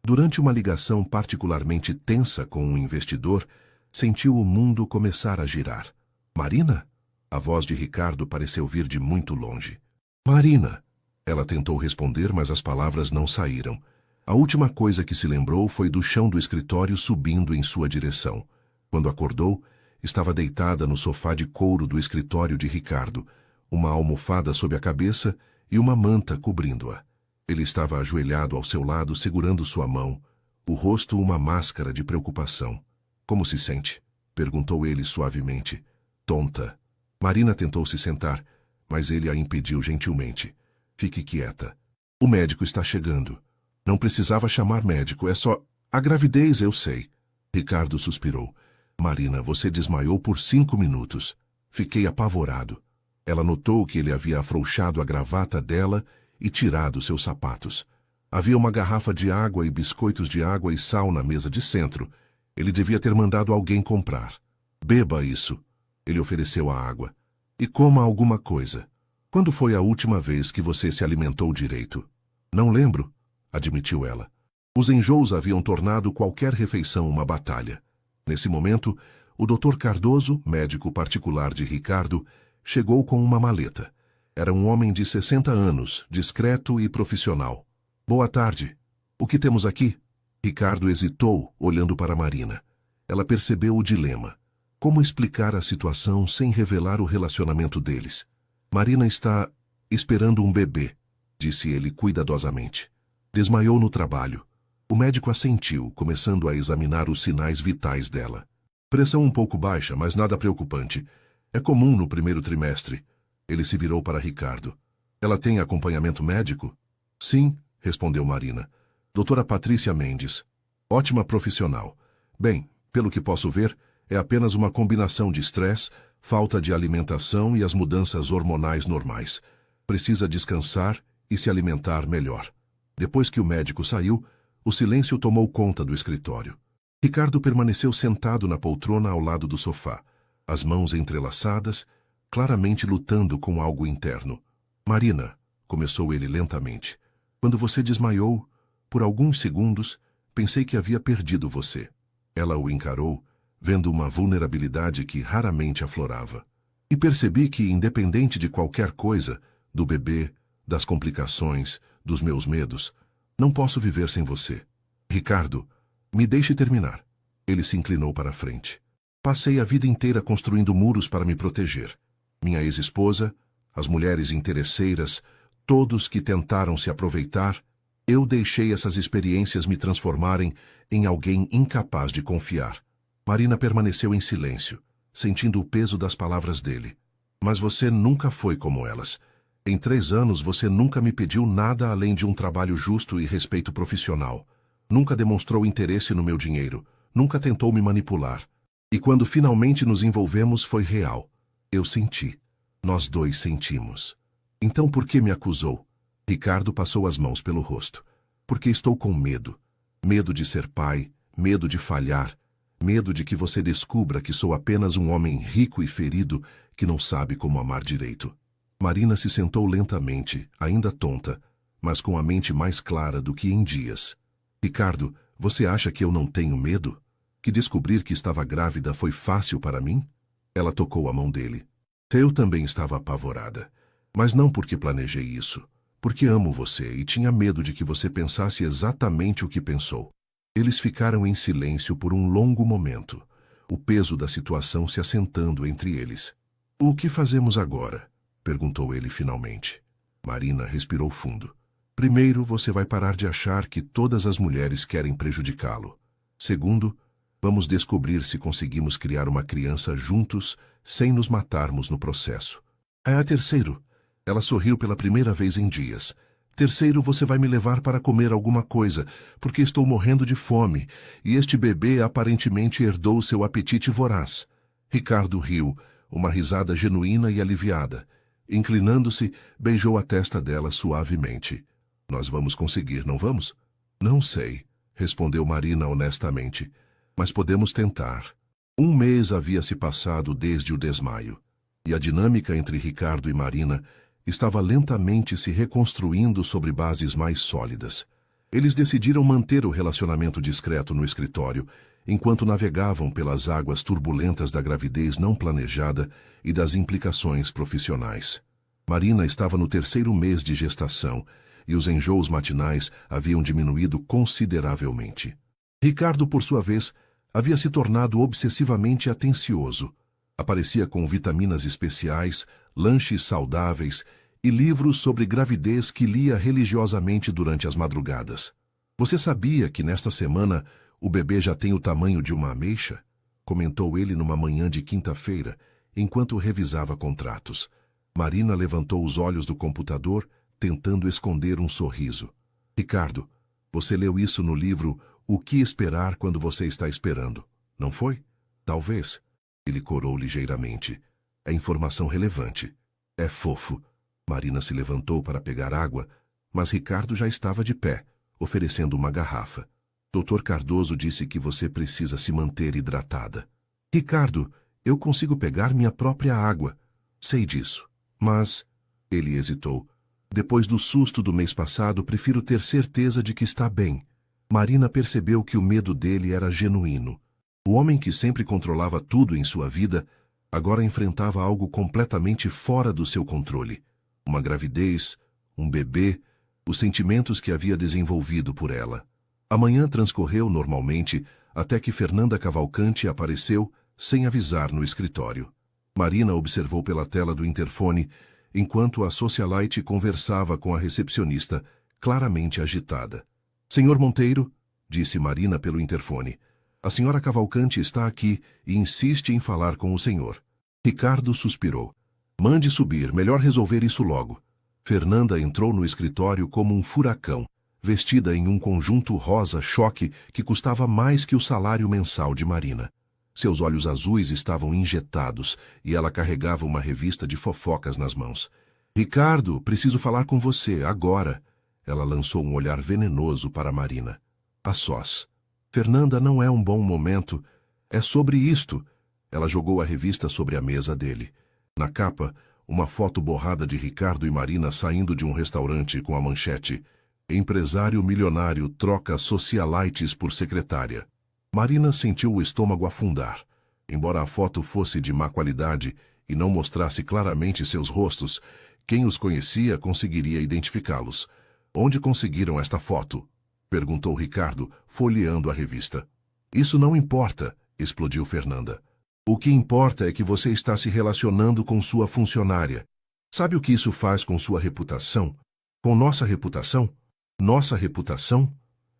Durante uma ligação particularmente tensa com um investidor, sentiu o mundo começar a girar. Marina? A voz de Ricardo pareceu vir de muito longe. Marina! Ela tentou responder, mas as palavras não saíram. A última coisa que se lembrou foi do chão do escritório subindo em sua direção. Quando acordou, estava deitada no sofá de couro do escritório de Ricardo, uma almofada sob a cabeça e uma manta cobrindo-a. Ele estava ajoelhado ao seu lado, segurando sua mão, o rosto uma máscara de preocupação. Como se sente? Perguntou ele suavemente. Tonta. Marina tentou se sentar, mas ele a impediu gentilmente. Fique quieta. O médico está chegando. Não precisava chamar médico, é só... A gravidez, eu sei. Ricardo suspirou. Marina, você desmaiou por 5 minutos. Fiquei apavorado. Ela notou que ele havia afrouxado a gravata dela e tirado seus sapatos. Havia uma garrafa de água e biscoitos de água e sal na mesa de centro. Ele devia ter mandado alguém comprar. Beba isso. Ele ofereceu a água. E coma alguma coisa. Quando foi a última vez que você se alimentou direito? Não lembro, admitiu ela. Os enjoos haviam tornado qualquer refeição uma batalha. Nesse momento, o Dr. Cardoso, médico particular de Ricardo, chegou com uma maleta. Era um homem de 60 anos, discreto e profissional. Boa tarde. O que temos aqui? Ricardo hesitou, olhando para Marina. Ela percebeu o dilema. Como explicar a situação sem revelar o relacionamento deles? Marina está esperando um bebê, disse ele cuidadosamente. Desmaiou no trabalho. O médico assentiu, começando a examinar os sinais vitais dela. Pressão um pouco baixa, mas nada preocupante. É comum no primeiro trimestre. Ele se virou para Ricardo. Ela tem acompanhamento médico? Sim, respondeu Marina. Doutora Patrícia Mendes. Ótima profissional. Bem, pelo que posso ver, é apenas uma combinação de estresse, falta de alimentação e as mudanças hormonais normais. Precisa descansar e se alimentar melhor. Depois que o médico saiu, o silêncio tomou conta do escritório. Ricardo permaneceu sentado na poltrona ao lado do sofá, as mãos entrelaçadas, claramente lutando com algo interno. Marina, começou ele lentamente, quando você desmaiou, por alguns segundos, pensei que havia perdido você. Ela o encarou, vendo uma vulnerabilidade que raramente aflorava. E percebi que, independente de qualquer coisa, do bebê, das complicações, dos meus medos, não posso viver sem você. Ricardo, me deixe terminar. Ele se inclinou para a frente. Passei a vida inteira construindo muros para me proteger. Minha ex-esposa, as mulheres interesseiras, todos que tentaram se aproveitar, eu deixei essas experiências me transformarem em alguém incapaz de confiar. Marina permaneceu em silêncio, sentindo o peso das palavras dele. Mas você nunca foi como elas. Em 3 anos você nunca me pediu nada além de um trabalho justo e respeito profissional. Nunca demonstrou interesse no meu dinheiro. Nunca tentou me manipular. E quando finalmente nos envolvemos foi real. Eu senti. Nós dois sentimos. Então por que me acusou? Ricardo passou as mãos pelo rosto. Porque estou com medo. Medo de ser pai, medo de falhar, medo de que você descubra que sou apenas um homem rico e ferido que não sabe como amar direito. Marina se sentou lentamente, ainda tonta, mas com a mente mais clara do que em dias. Ricardo, você acha que eu não tenho medo? Que descobrir que estava grávida foi fácil para mim? Ela tocou a mão dele. Eu também estava apavorada, mas não porque planejei isso, porque amo você e tinha medo de que você pensasse exatamente o que pensou. Eles ficaram em silêncio por um longo momento, o peso da situação se assentando entre eles. O que fazemos agora? Perguntou ele finalmente. Marina respirou fundo. Primeiro, você vai parar de achar que todas as mulheres querem prejudicá-lo. Segundo, vamos descobrir se conseguimos criar uma criança juntos sem nos matarmos no processo. Terceiro, ela sorriu pela primeira vez em dias. Terceiro, você vai me levar para comer alguma coisa, porque estou morrendo de fome, e este bebê aparentemente herdou seu apetite voraz. Ricardo riu, uma risada genuína e aliviada. Inclinando-se, beijou a testa dela suavemente. Nós vamos conseguir, não vamos? Não sei, respondeu Marina honestamente, mas podemos tentar. 1 mês havia se passado desde o desmaio, e a dinâmica entre Ricardo e Marina estava lentamente se reconstruindo sobre bases mais sólidas. Eles decidiram manter o relacionamento discreto no escritório, enquanto navegavam pelas águas turbulentas da gravidez não planejada e das implicações profissionais. Marina estava no 3º mês de gestação, e os enjoos matinais haviam diminuído consideravelmente. Ricardo, por sua vez, havia se tornado obsessivamente atencioso. Aparecia com vitaminas especiais, lanches saudáveis e livros sobre gravidez que lia religiosamente durante as madrugadas. Você sabia que nesta semana o bebê já tem o tamanho de uma ameixa? Comentou ele numa manhã de quinta-feira, enquanto revisava contratos. Marina levantou os olhos do computador, tentando esconder um sorriso. Ricardo, você leu isso no livro O que Esperar Quando Você Está Esperando, não foi? Talvez. Ele corou ligeiramente. É informação relevante. É fofo. Marina se levantou para pegar água, mas Ricardo já estava de pé, oferecendo uma garrafa. Dr. Cardoso disse que você precisa se manter hidratada. Ricardo, eu consigo pegar minha própria água. Sei disso. Mas... Ele hesitou. Depois do susto do mês passado, prefiro ter certeza de que está bem. Marina percebeu que o medo dele era genuíno. O homem que sempre controlava tudo em sua vida, agora enfrentava algo completamente fora do seu controle. Uma gravidez, um bebê, os sentimentos que havia desenvolvido por ela. A manhã transcorreu normalmente até que Fernanda Cavalcante apareceu, sem avisar, no escritório. Marina observou pela tela do interfone, enquanto a socialite conversava com a recepcionista, claramente agitada. Senhor Monteiro, disse Marina pelo interfone, a senhora Cavalcante está aqui e insiste em falar com o senhor. Ricardo suspirou. Mande subir, melhor resolver isso logo. Fernanda entrou no escritório como um furacão, vestida em um conjunto rosa choque que custava mais que o salário mensal de Marina. Seus olhos azuis estavam injetados e ela carregava uma revista de fofocas nas mãos. Ricardo, preciso falar com você, agora. Ela lançou um olhar venenoso para Marina. A sós. Fernanda, não é um bom momento. É sobre isto. Ela jogou a revista sobre a mesa dele. Na capa, uma foto borrada de Ricardo e Marina saindo de um restaurante com a manchete: Empresário milionário troca socialites por secretária. Marina sentiu o estômago afundar. Embora a foto fosse de má qualidade e não mostrasse claramente seus rostos, quem os conhecia conseguiria identificá-los. Onde conseguiram esta foto? Perguntou Ricardo, folheando a revista. Isso não importa, explodiu Fernanda. O que importa é que você está se relacionando com sua funcionária. Sabe o que isso faz com sua reputação? Com nossa reputação? Nossa reputação?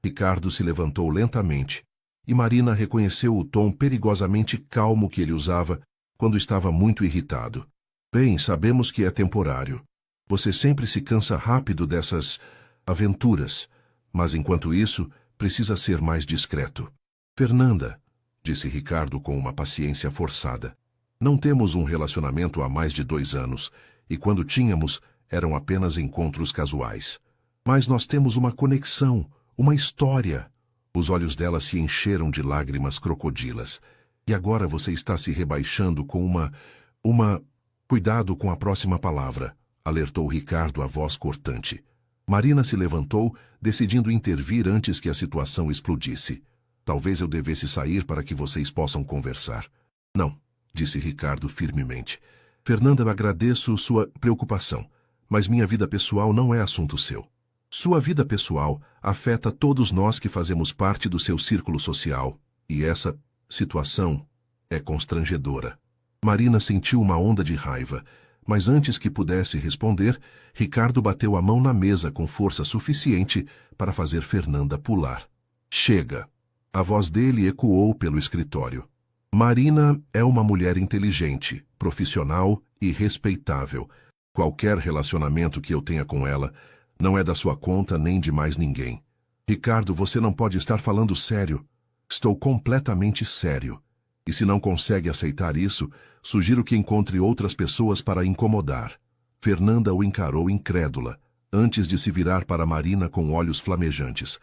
Ricardo se levantou lentamente, e Marina reconheceu o tom perigosamente calmo que ele usava quando estava muito irritado. Bem, sabemos que é temporário. Você sempre se cansa rápido dessas aventuras, mas enquanto isso, precisa ser mais discreto. Fernanda, disse Ricardo com uma paciência forçada. Não temos um relacionamento há mais de 2 anos, e quando tínhamos, eram apenas encontros casuais. Mas nós temos uma conexão, uma história. Os olhos dela se encheram de lágrimas crocodilas. E agora você está se rebaixando com uma... Cuidado com a próxima palavra, alertou Ricardo a voz cortante. Marina se levantou, decidindo intervir antes que a situação explodisse. Talvez eu devesse sair para que vocês possam conversar. Não, disse Ricardo firmemente. Fernanda, agradeço sua preocupação, mas minha vida pessoal não é assunto seu. Sua vida pessoal afeta todos nós que fazemos parte do seu círculo social, e essa situação é constrangedora. Marina sentiu uma onda de raiva, mas antes que pudesse responder, Ricardo bateu a mão na mesa com força suficiente para fazer Fernanda pular. Chega! A voz dele ecoou pelo escritório. Marina é uma mulher inteligente, profissional e respeitável. Qualquer relacionamento que eu tenha com ela não é da sua conta nem de mais ninguém. Ricardo, você não pode estar falando sério. Estou completamente sério. E se não consegue aceitar isso, sugiro que encontre outras pessoas para incomodar. Fernanda o encarou incrédula, antes de se virar para Marina com olhos flamejantes.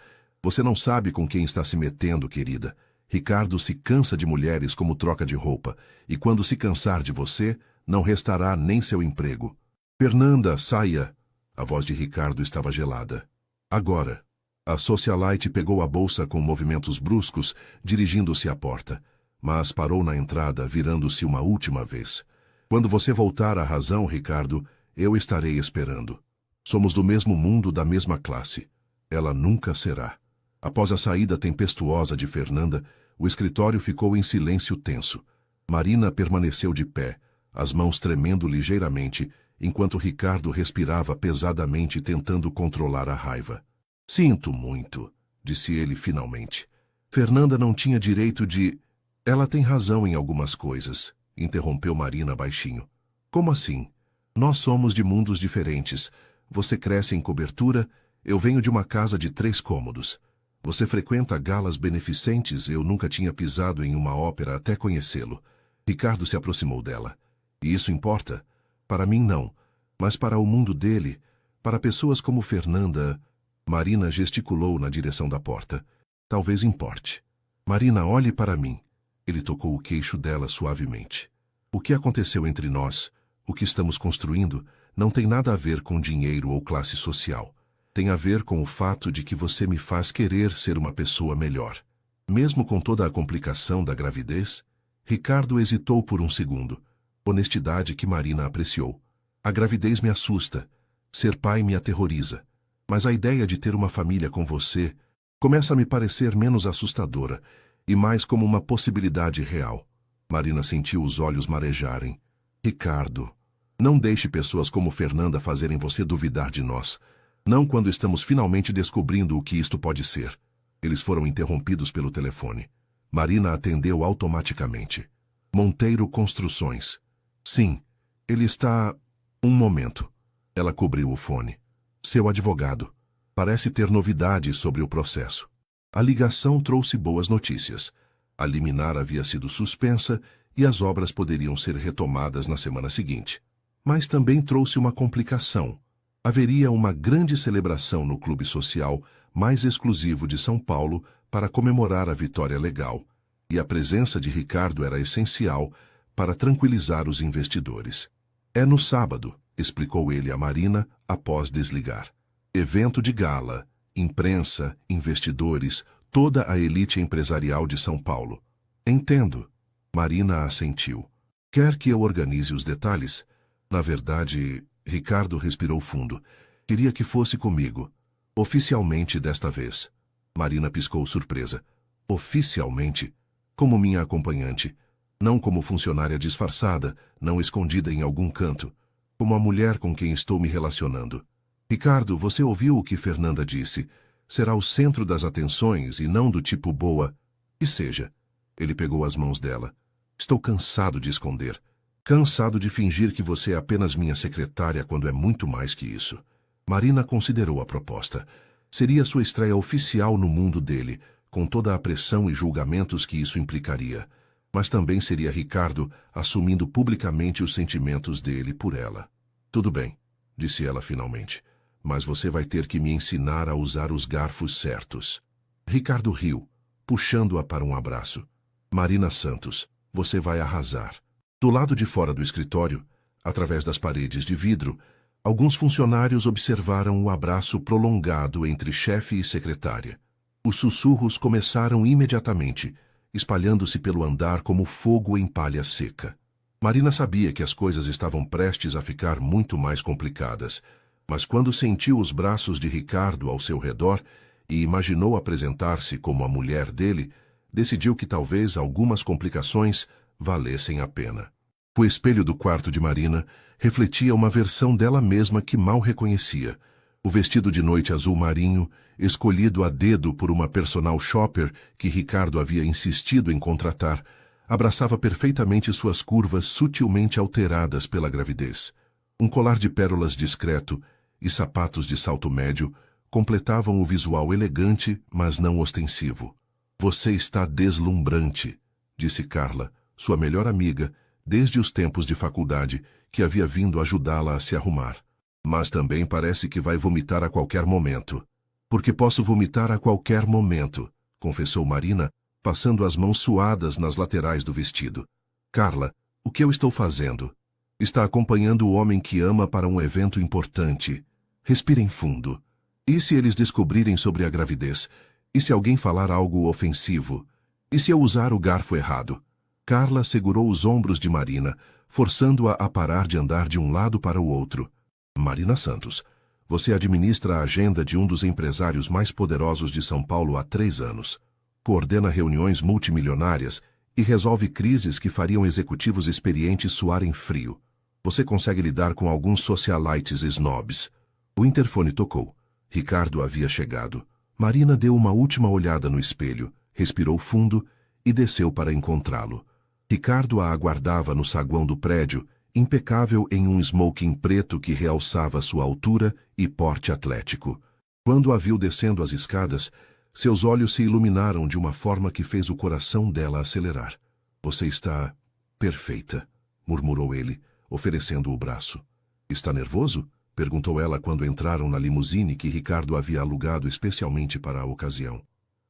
Você não sabe com quem está se metendo, querida. Ricardo se cansa de mulheres como troca de roupa, e quando se cansar de você, não restará nem seu emprego. Fernanda, saia! A voz de Ricardo estava gelada. Agora. A socialite pegou a bolsa com movimentos bruscos, dirigindo-se à porta, mas parou na entrada, virando-se uma última vez. Quando você voltar à razão, Ricardo, eu estarei esperando. Somos do mesmo mundo, da mesma classe. Ela nunca será. Após a saída tempestuosa de Fernanda, o escritório ficou em silêncio tenso. Marina permaneceu de pé, as mãos tremendo ligeiramente, enquanto Ricardo respirava pesadamente tentando controlar a raiva. Sinto muito, disse ele finalmente. Fernanda não tinha direito de... Ela tem razão em algumas coisas, interrompeu Marina baixinho. Como assim? Nós somos de mundos diferentes. Você cresce em cobertura, eu venho de uma casa de 3 cômodos. Você frequenta galas beneficentes, eu nunca tinha pisado em uma ópera até conhecê-lo. Ricardo se aproximou dela. E isso importa? Para mim não, mas para o mundo dele, para pessoas como Fernanda... Marina gesticulou na direção da porta. Talvez importe. Marina, olhe para mim. Ele tocou o queixo dela suavemente. O que aconteceu entre nós, o que estamos construindo, não tem nada a ver com dinheiro ou classe social. Tem a ver com o fato de que você me faz querer ser uma pessoa melhor. Mesmo com toda a complicação da gravidez, Ricardo hesitou por um segundo. Honestidade que Marina apreciou. A gravidez me assusta. Ser pai me aterroriza. Mas a ideia de ter uma família com você começa a me parecer menos assustadora e mais como uma possibilidade real. Marina sentiu os olhos marejarem. Ricardo, não deixe pessoas como Fernanda fazerem você duvidar de nós. Não quando estamos finalmente descobrindo o que isto pode ser. Eles foram interrompidos pelo telefone. Marina atendeu automaticamente. Monteiro Construções. Sim, ele está... Um momento. Ela cobriu o fone. Seu advogado. Parece ter novidades sobre o processo. A ligação trouxe boas notícias. A liminar havia sido suspensa e as obras poderiam ser retomadas na semana seguinte. Mas também trouxe uma complicação. Haveria uma grande celebração no clube social mais exclusivo de São Paulo para comemorar a vitória legal, e a presença de Ricardo era essencial para tranquilizar os investidores. É no sábado, explicou ele a Marina após desligar. Evento de gala, imprensa, investidores, toda a elite empresarial de São Paulo. Entendo. Marina assentiu. Quer que eu organize os detalhes? Na verdade, Ricardo respirou fundo. Queria que fosse comigo. Oficialmente desta vez. Marina piscou surpresa. Oficialmente? Como minha acompanhante. Não como funcionária disfarçada, não escondida em algum canto. Como a mulher com quem estou me relacionando. Ricardo, você ouviu o que Fernanda disse. Será o centro das atenções e não do tipo boa. Que seja. Ele pegou as mãos dela. Estou cansado de esconder. Cansado de fingir que você é apenas minha secretária quando é muito mais que isso. Marina considerou a proposta. Seria sua estreia oficial no mundo dele, com toda a pressão e julgamentos que isso implicaria. Mas também seria Ricardo assumindo publicamente os sentimentos dele por ela. Tudo bem, disse ela finalmente, mas você vai ter que me ensinar a usar os garfos certos. Ricardo riu, puxando-a para um abraço. Marina Santos, você vai arrasar. Do lado de fora do escritório, através das paredes de vidro, alguns funcionários observaram o abraço prolongado entre chefe e secretária. Os sussurros começaram imediatamente, espalhando-se pelo andar como fogo em palha seca. Marina sabia que as coisas estavam prestes a ficar muito mais complicadas, mas quando sentiu os braços de Ricardo ao seu redor e imaginou apresentar-se como a mulher dele, decidiu que talvez algumas complicações valessem a pena. O espelho do quarto de Marina refletia uma versão dela mesma que mal reconhecia. O vestido de noite azul marinho, escolhido a dedo por uma personal shopper que Ricardo havia insistido em contratar, abraçava perfeitamente suas curvas sutilmente alteradas pela gravidez. Um colar de pérolas discreto e sapatos de salto médio completavam o visual elegante, mas não ostensivo. Você está deslumbrante, disse Carla, sua melhor amiga, desde os tempos de faculdade, que havia vindo ajudá-la a se arrumar. Mas também parece que vai vomitar a qualquer momento. Porque posso vomitar a qualquer momento, confessou Marina, passando as mãos suadas nas laterais do vestido. Carla, o que eu estou fazendo? Está acompanhando o homem que ama para um evento importante. Respirem fundo. E se eles descobrirem sobre a gravidez? E se alguém falar algo ofensivo? E se eu usar o garfo errado? Carla segurou os ombros de Marina, forçando-a a parar de andar de um lado para o outro. Marina Santos, você administra a agenda de um dos empresários mais poderosos de São Paulo há 3 anos. Coordena reuniões multimilionárias e resolve crises que fariam executivos experientes suarem frio. Você consegue lidar com alguns socialites snobs. O interfone tocou. Ricardo havia chegado. Marina deu uma última olhada no espelho, respirou fundo e desceu para encontrá-lo. Ricardo a aguardava no saguão do prédio, impecável em um smoking preto que realçava sua altura e porte atlético. Quando a viu descendo as escadas, seus olhos se iluminaram de uma forma que fez o coração dela acelerar. Você está perfeita, murmurou ele, oferecendo o braço. Está nervoso? Perguntou ela quando entraram na limusine que Ricardo havia alugado especialmente para a ocasião.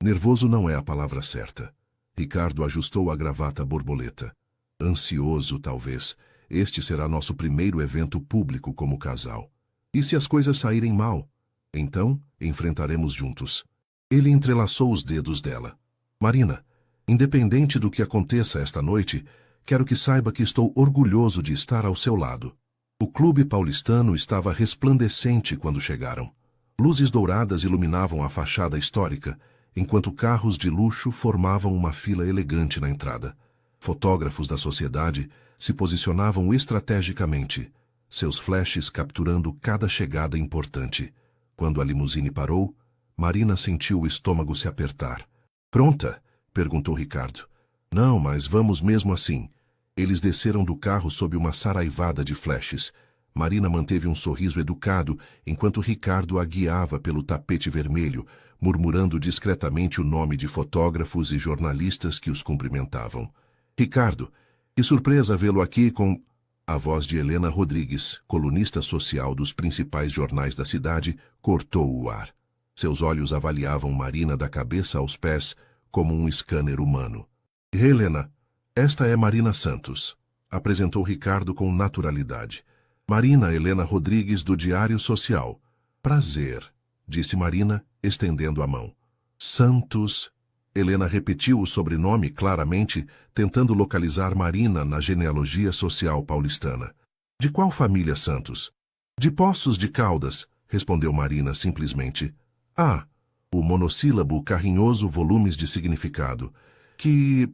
Nervoso não é a palavra certa. Ricardo ajustou a gravata borboleta. Ansioso, talvez. Este será nosso primeiro evento público como casal. E se as coisas saírem mal? Então, enfrentaremos juntos. Ele entrelaçou os dedos dela. Marina, independente do que aconteça esta noite, quero que saiba que estou orgulhoso de estar ao seu lado. O clube paulistano estava resplandecente quando chegaram. Luzes douradas iluminavam a fachada histórica, enquanto carros de luxo formavam uma fila elegante na entrada. Fotógrafos da sociedade se posicionavam estrategicamente, seus flashes capturando cada chegada importante. Quando a limusine parou, Marina sentiu o estômago se apertar. Pronta? Perguntou Ricardo. Não, mas vamos mesmo assim. Eles desceram do carro sob uma saraivada de flashes. Marina manteve um sorriso educado enquanto Ricardo a guiava pelo tapete vermelho, murmurando discretamente o nome de fotógrafos e jornalistas que os cumprimentavam. Ricardo, que surpresa vê-lo aqui com... A voz de Helena Rodrigues, colunista social dos principais jornais da cidade, cortou o ar. Seus olhos avaliavam Marina da cabeça aos pés como um scanner humano. Helena, esta é Marina Santos, apresentou Ricardo com naturalidade. Marina Helena Rodrigues, do Diário Social. Prazer, disse Marina, estendendo a mão. Santos. Helena repetiu o sobrenome claramente, tentando localizar Marina na genealogia social paulistana. De qual família Santos? De Poços de Caldas, respondeu Marina simplesmente. Ah, o monossílabo carrinhoso volumes de significado. Que...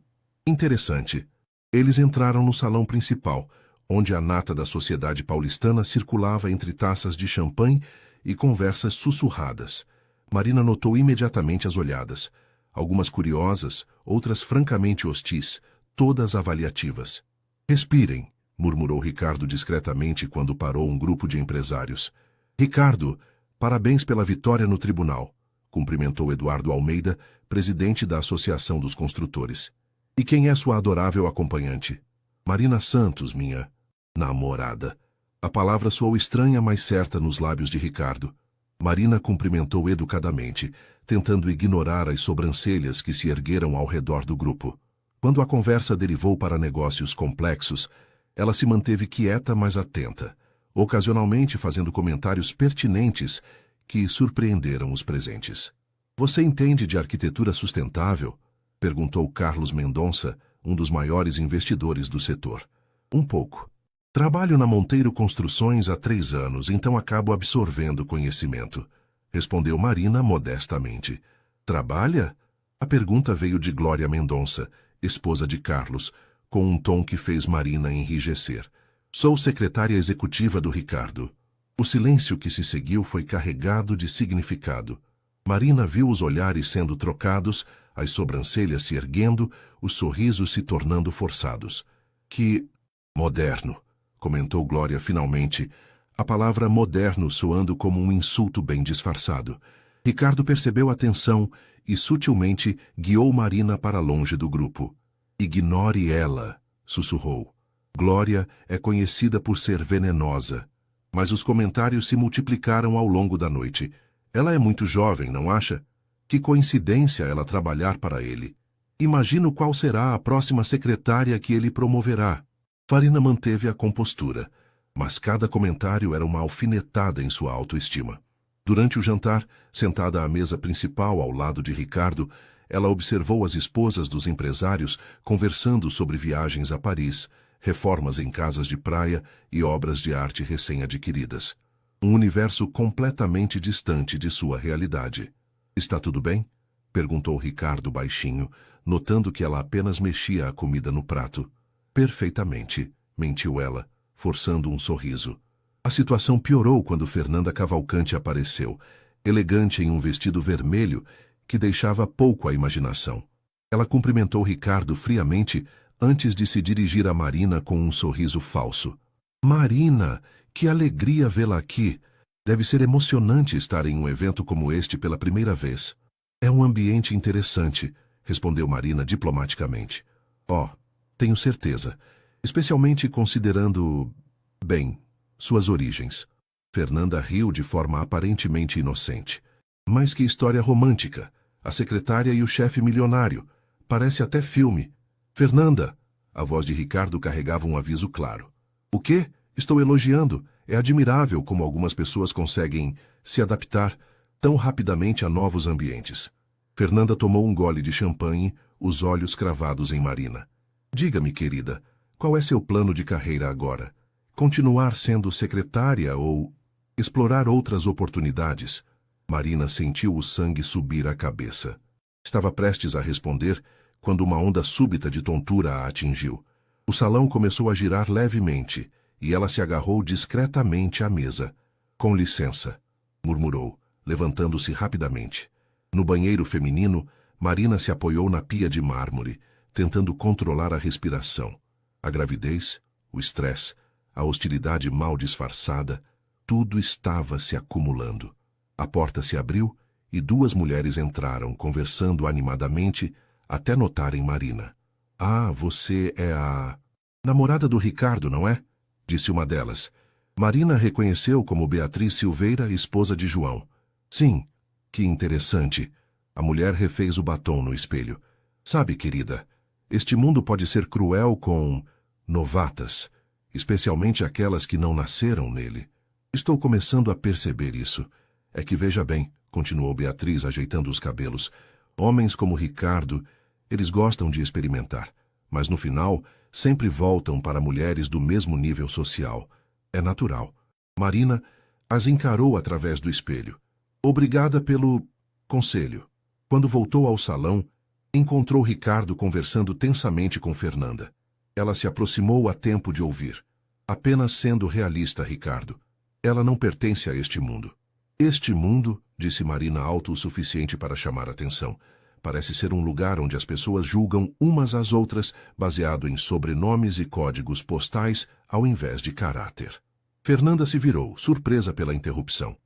interessante. Eles entraram no salão principal, onde a nata da sociedade paulistana circulava entre taças de champanhe e conversas sussurradas. Marina notou imediatamente as olhadas. Algumas curiosas, outras francamente hostis, todas avaliativas. Respirem, murmurou Ricardo discretamente quando parou um grupo de empresários. Ricardo, parabéns pela vitória no tribunal, cumprimentou Eduardo Almeida, presidente da Associação dos Construtores. E quem é sua adorável acompanhante? Marina Santos, minha namorada. A palavra soou estranha, mas certa nos lábios de Ricardo. Marina cumprimentou educadamente, tentando ignorar as sobrancelhas que se ergueram ao redor do grupo. Quando a conversa derivou para negócios complexos, ela se manteve quieta, mas atenta, ocasionalmente fazendo comentários pertinentes que surpreenderam os presentes. Você entende de arquitetura sustentável? Perguntou Carlos Mendonça, um dos maiores investidores do setor. Um pouco. Trabalho na Monteiro Construções há 3 anos, então acabo absorvendo conhecimento, respondeu Marina modestamente. Trabalha? A pergunta veio de Glória Mendonça, esposa de Carlos, com um tom que fez Marina enrijecer. Sou secretária executiva do Ricardo. O silêncio que se seguiu foi carregado de significado. Marina viu os olhares sendo trocados, as sobrancelhas se erguendo, os sorrisos se tornando forçados. Que moderno, comentou Glória finalmente, a palavra moderno soando como um insulto bem disfarçado. Ricardo percebeu a tensão e sutilmente guiou Marina para longe do grupo. Ignore ela, sussurrou. Glória é conhecida por ser venenosa. Mas os comentários se multiplicaram ao longo da noite. Ela é muito jovem, não acha? Que coincidência ela trabalhar para ele. Imagino qual será a próxima secretária que ele promoverá. Marina manteve a compostura, mas cada comentário era uma alfinetada em sua autoestima. Durante o jantar, sentada à mesa principal ao lado de Ricardo, ela observou as esposas dos empresários conversando sobre viagens a Paris, reformas em casas de praia e obras de arte recém-adquiridas. Um universo completamente distante de sua realidade. "Está tudo bem?" perguntou Ricardo baixinho, notando que ela apenas mexia a comida no prato. "Perfeitamente", mentiu ela, forçando um sorriso. A situação piorou quando Fernanda Cavalcante apareceu, elegante em um vestido vermelho que deixava pouco à imaginação. Ela cumprimentou Ricardo friamente antes de se dirigir a Marina com um sorriso falso. "Marina, que alegria vê-la aqui! Deve ser emocionante estar em um evento como este pela primeira vez." "É um ambiente interessante", respondeu Marina diplomaticamente. "Oh, tenho certeza. Especialmente considerando, bem, suas origens." Fernanda riu de forma aparentemente inocente. "Mas que história romântica! A secretária e o chefe milionário. Parece até filme." "Fernanda!" A voz de Ricardo carregava um aviso claro. "O quê? Estou elogiando. É admirável como algumas pessoas conseguem se adaptar tão rapidamente a novos ambientes." Fernanda tomou um gole de champanhe, os olhos cravados em Marina. "Diga-me, querida, qual é seu plano de carreira agora? Continuar sendo secretária ou explorar outras oportunidades?" Marina sentiu o sangue subir à cabeça. Estava prestes a responder quando uma onda súbita de tontura a atingiu. O salão começou a girar levemente e ela se agarrou discretamente à mesa. "Com licença", murmurou, levantando-se rapidamente. No banheiro feminino, Marina se apoiou na pia de mármore, tentando controlar a respiração. A gravidez, o estresse, a hostilidade mal disfarçada, tudo estava se acumulando. A porta se abriu e duas mulheres entraram, conversando animadamente, até notarem Marina. "Ah, você é a namorada do Ricardo, não é?" disse uma delas. Marina reconheceu como Beatriz Silveira, esposa de João. "Sim, que interessante." A mulher refez o batom no espelho. "Sabe, querida, este mundo pode ser cruel com novatas, especialmente aquelas que não nasceram nele. Estou começando a perceber isso. É que veja bem", continuou Beatriz ajeitando os cabelos, "homens como Ricardo, eles gostam de experimentar, mas no final sempre voltam para mulheres do mesmo nível social. É natural." Marina as encarou através do espelho. "Obrigada pelo conselho." Quando voltou ao salão, encontrou Ricardo conversando tensamente com Fernanda. Ela se aproximou a tempo de ouvir. "Apenas sendo realista, Ricardo. Ela não pertence a este mundo." "Este mundo", disse Marina alto o suficiente para chamar atenção, "parece ser um lugar onde as pessoas julgam umas às outras baseado em sobrenomes e códigos postais ao invés de caráter." Fernanda se virou, surpresa pela interrupção.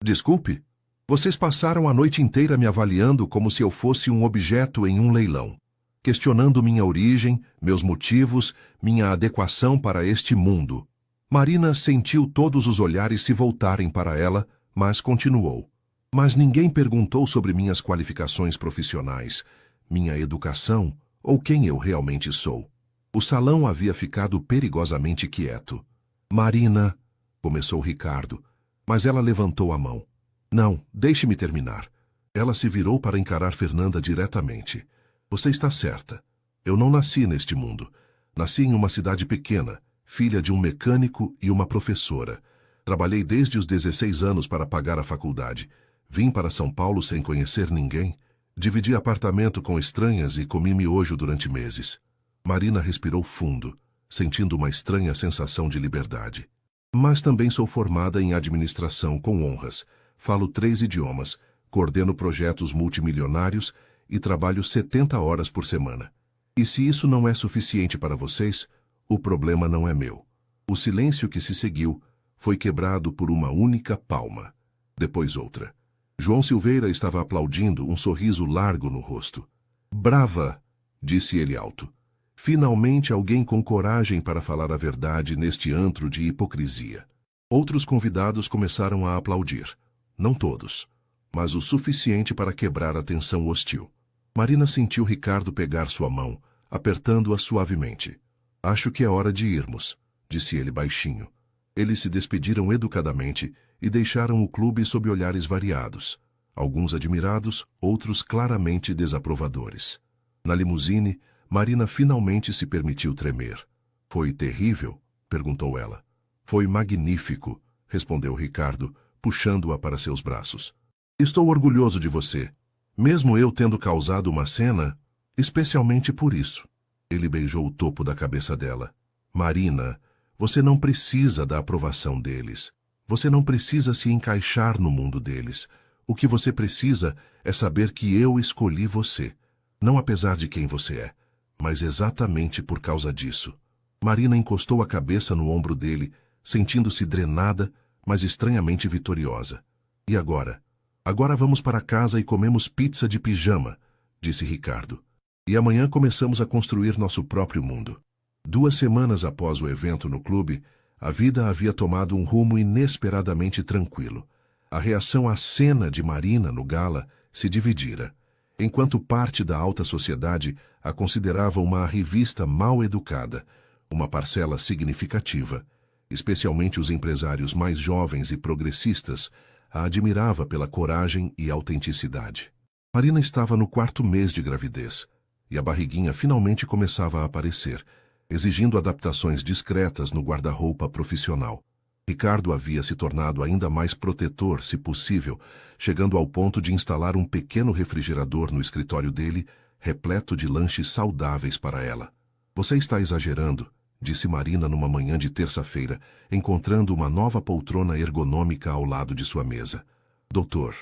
"Desculpe, vocês passaram a noite inteira me avaliando como se eu fosse um objeto em um leilão, questionando minha origem, meus motivos, minha adequação para este mundo." Marina sentiu todos os olhares se voltarem para ela, mas continuou. "Mas ninguém perguntou sobre minhas qualificações profissionais, minha educação ou quem eu realmente sou." O salão havia ficado perigosamente quieto. "Marina", começou Ricardo, mas ela levantou a mão. "Não, deixe-me terminar." Ela se virou para encarar Fernanda diretamente. "Você está certa. Eu não nasci neste mundo. Nasci em uma cidade pequena, filha de um mecânico e uma professora. Trabalhei desde os 16 anos para pagar a faculdade. Vim para São Paulo sem conhecer ninguém. Dividi apartamento com estranhas e comi miojo durante meses." Marina respirou fundo, sentindo uma estranha sensação de liberdade. "Mas também sou formada em administração com honras. Falo 3 idiomas, coordeno projetos multimilionários e trabalho 70 horas por semana. E se isso não é suficiente para vocês, o problema não é meu." O silêncio que se seguiu foi quebrado por uma única palma. Depois outra. João Silveira estava aplaudindo, um sorriso largo no rosto. "Brava", disse ele alto. "Finalmente alguém com coragem para falar a verdade neste antro de hipocrisia." Outros convidados começaram a aplaudir. Não todos, mas o suficiente para quebrar a tensão hostil. Marina sentiu Ricardo pegar sua mão, apertando-a suavemente. "Acho que é hora de irmos", disse ele baixinho. Eles se despediram educadamente e deixaram o clube sob olhares variados, alguns admirados, outros claramente desaprovadores. Na limusine, Marina finalmente se permitiu tremer. Foi terrível? Perguntou ela. Foi magnífico, respondeu Ricardo, puxando-a para seus braços. Estou orgulhoso de você, mesmo eu tendo causado uma cena, especialmente por isso. Ele beijou o topo da cabeça dela. Marina, você não precisa da aprovação deles. Você não precisa se encaixar no mundo deles. O que você precisa é saber que eu escolhi você. Não apesar de quem você é, mas exatamente por causa disso. Marina encostou a cabeça no ombro dele, sentindo-se drenada, mas estranhamente vitoriosa. E agora? Agora vamos para casa e comemos pizza de pijama, disse Ricardo. E amanhã começamos a construir nosso próprio mundo. 2 semanas após o evento no clube, a vida havia tomado um rumo inesperadamente tranquilo. A reação à cena de Marina no gala se dividira. Enquanto parte da alta sociedade a considerava uma revista mal educada, uma parcela significativa, especialmente os empresários mais jovens e progressistas, a admirava pela coragem e autenticidade. Marina estava no 4º mês de gravidez, e a barriguinha finalmente começava a aparecer, exigindo adaptações discretas no guarda-roupa profissional. Ricardo havia se tornado ainda mais protetor, se possível, chegando ao ponto de instalar um pequeno refrigerador no escritório dele, repleto de lanches saudáveis para ela. Você está exagerando, disse Marina numa manhã de terça-feira, encontrando uma nova poltrona ergonômica ao lado de sua mesa. Doutor,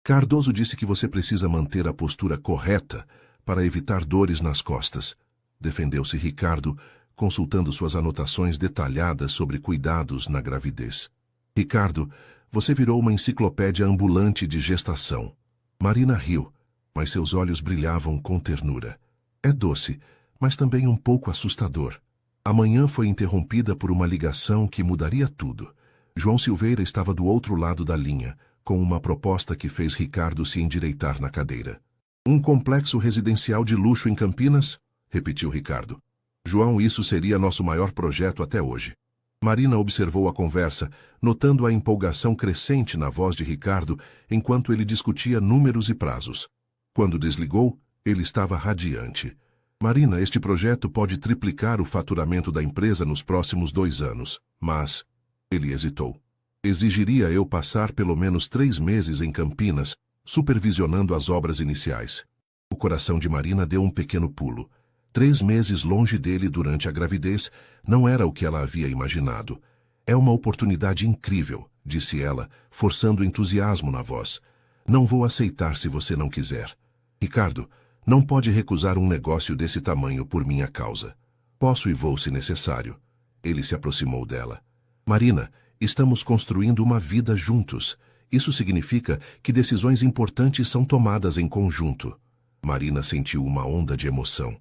Cardoso disse que você precisa manter a postura correta para evitar dores nas costas. Defendeu-se Ricardo, consultando suas anotações detalhadas sobre cuidados na gravidez. Ricardo, você virou uma enciclopédia ambulante de gestação. Marina riu, mas seus olhos brilhavam com ternura. É doce, mas também um pouco assustador. A manhã foi interrompida por uma ligação que mudaria tudo. João Silveira estava do outro lado da linha, com uma proposta que fez Ricardo se endireitar na cadeira. Um complexo residencial de luxo em Campinas? Repetiu Ricardo. João, isso seria nosso maior projeto até hoje. Marina observou a conversa, notando a empolgação crescente na voz de Ricardo enquanto ele discutia números e prazos. Quando desligou, ele estava radiante. Marina, este projeto pode triplicar o faturamento da empresa nos próximos 2 anos, mas... Ele hesitou. Exigiria eu passar pelo menos 3 meses em Campinas, supervisionando as obras iniciais. O coração de Marina deu um pequeno pulo. 3 meses longe dele durante a gravidez não era o que ela havia imaginado. É uma oportunidade incrível, disse ela, forçando entusiasmo na voz. Não vou aceitar se você não quiser. Ricardo, não pode recusar um negócio desse tamanho por minha causa. Posso e vou se necessário. Ele se aproximou dela. Marina, estamos construindo uma vida juntos. Isso significa que decisões importantes são tomadas em conjunto. Marina sentiu uma onda de emoção.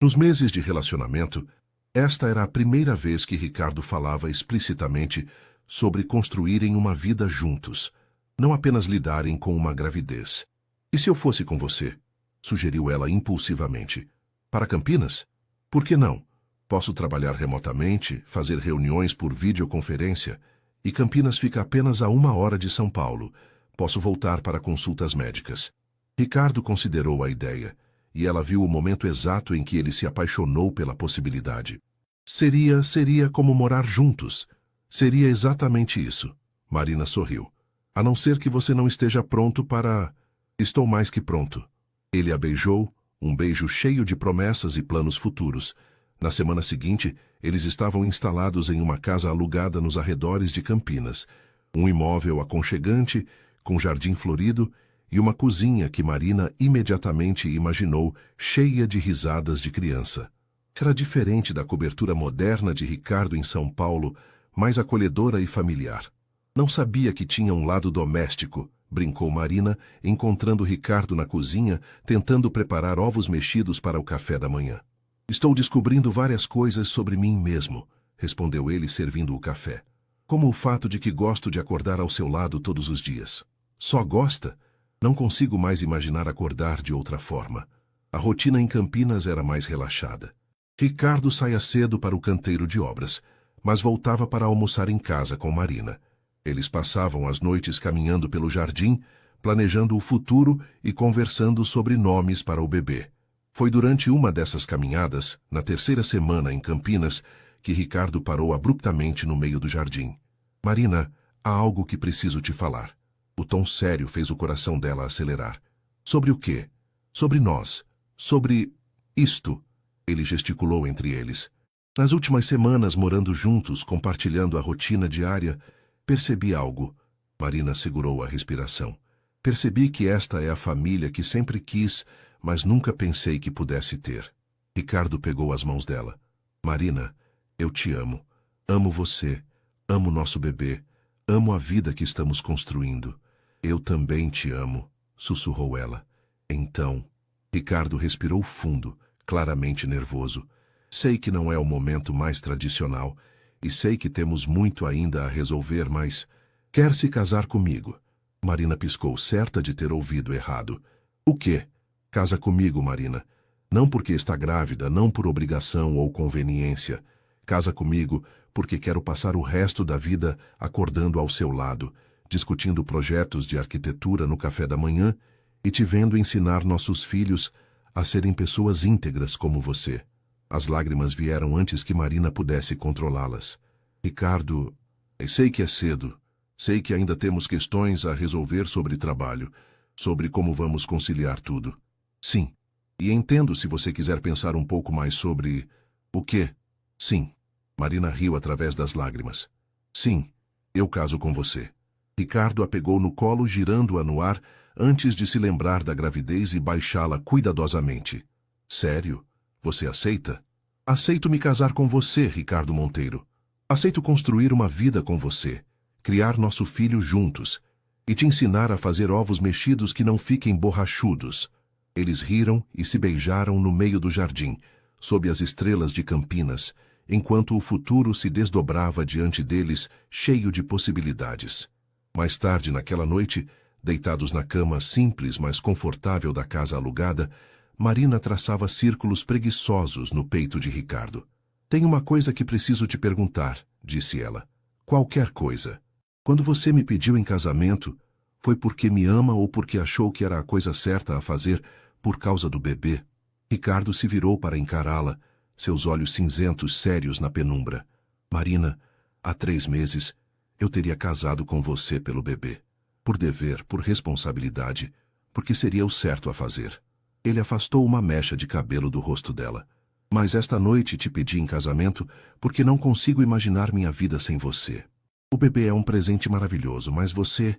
Nos meses de relacionamento, esta era a primeira vez que Ricardo falava explicitamente sobre construírem uma vida juntos, não apenas lidarem com uma gravidez. E se eu fosse com você? Sugeriu ela impulsivamente. Para Campinas? Por que não? Posso trabalhar remotamente, fazer reuniões por videoconferência, e Campinas fica apenas a 1 hora de São Paulo. Posso voltar para consultas médicas. Ricardo considerou a ideia, e ela viu o momento exato em que ele se apaixonou pela possibilidade. Seria como morar juntos. Seria exatamente isso. Marina sorriu. A não ser que você não esteja pronto para... Estou mais que pronto. Ele a beijou, um beijo cheio de promessas e planos futuros. Na semana seguinte, eles estavam instalados em uma casa alugada nos arredores de Campinas. Um imóvel aconchegante, com jardim florido, e uma cozinha que Marina imediatamente imaginou cheia de risadas de criança. Era diferente da cobertura moderna de Ricardo em São Paulo, mais acolhedora e familiar. Não sabia que tinha um lado doméstico, brincou Marina, encontrando Ricardo na cozinha, tentando preparar ovos mexidos para o café da manhã. Estou descobrindo várias coisas sobre mim mesmo, respondeu ele servindo o café. Como o fato de que gosto de acordar ao seu lado todos os dias. Só gosta? Não consigo mais imaginar acordar de outra forma. A rotina em Campinas era mais relaxada. Ricardo saía cedo para o canteiro de obras, mas voltava para almoçar em casa com Marina. Eles passavam as noites caminhando pelo jardim, planejando o futuro e conversando sobre nomes para o bebê. Foi durante uma dessas caminhadas, na terceira semana em Campinas, que Ricardo parou abruptamente no meio do jardim. Marina, há algo que preciso te falar. O tom sério fez o coração dela acelerar. Sobre o quê? Sobre nós. Sobre isto. Ele gesticulou entre eles. Nas últimas semanas, morando juntos, compartilhando a rotina diária, percebi algo. Marina segurou a respiração. Percebi que esta é a família que sempre quis, mas nunca pensei que pudesse ter. Ricardo pegou as mãos dela. Marina, eu te amo. Amo você. Amo nosso bebê. Amo a vida que estamos construindo. Eu também te amo, sussurrou ela. Então, Ricardo respirou fundo, claramente nervoso. Sei que não é o momento mais tradicional, e sei que temos muito ainda a resolver, mas... Quer se casar comigo? Marina piscou, certa de ter ouvido errado. O quê? Casa comigo, Marina. Não porque está grávida, não por obrigação ou conveniência. Casa comigo porque quero passar o resto da vida acordando ao seu lado, discutindo projetos de arquitetura no café da manhã e te vendo ensinar nossos filhos a serem pessoas íntegras como você. As lágrimas vieram antes que Marina pudesse controlá-las. Ricardo, sei que é cedo. Sei que ainda temos questões a resolver sobre trabalho, sobre como vamos conciliar tudo. Sim. E entendo se você quiser pensar um pouco mais sobre... O quê? Sim. Marina riu através das lágrimas. Sim, eu caso com você. Ricardo a pegou no colo, girando-a no ar, antes de se lembrar da gravidez e baixá-la cuidadosamente. Sério? Você aceita? Aceito me casar com você, Ricardo Monteiro. Aceito construir uma vida com você, criar nosso filho juntos, e te ensinar a fazer ovos mexidos que não fiquem borrachudos. Eles riram e se beijaram no meio do jardim, sob as estrelas de Campinas, enquanto o futuro se desdobrava diante deles, cheio de possibilidades. Mais tarde naquela noite, deitados na cama simples, mas confortável da casa alugada, Marina traçava círculos preguiçosos no peito de Ricardo. Tem uma coisa que preciso te perguntar, disse ela. Qualquer coisa. Quando você me pediu em casamento, foi porque me ama ou porque achou que era a coisa certa a fazer por causa do bebê? Ricardo se virou para encará-la, seus olhos cinzentos sérios na penumbra. Marina, há 3 meses, eu teria casado com você pelo bebê. Por dever, por responsabilidade, porque seria o certo a fazer. Ele afastou uma mecha de cabelo do rosto dela. Mas esta noite te pedi em casamento porque não consigo imaginar minha vida sem você. O bebê é um presente maravilhoso, mas você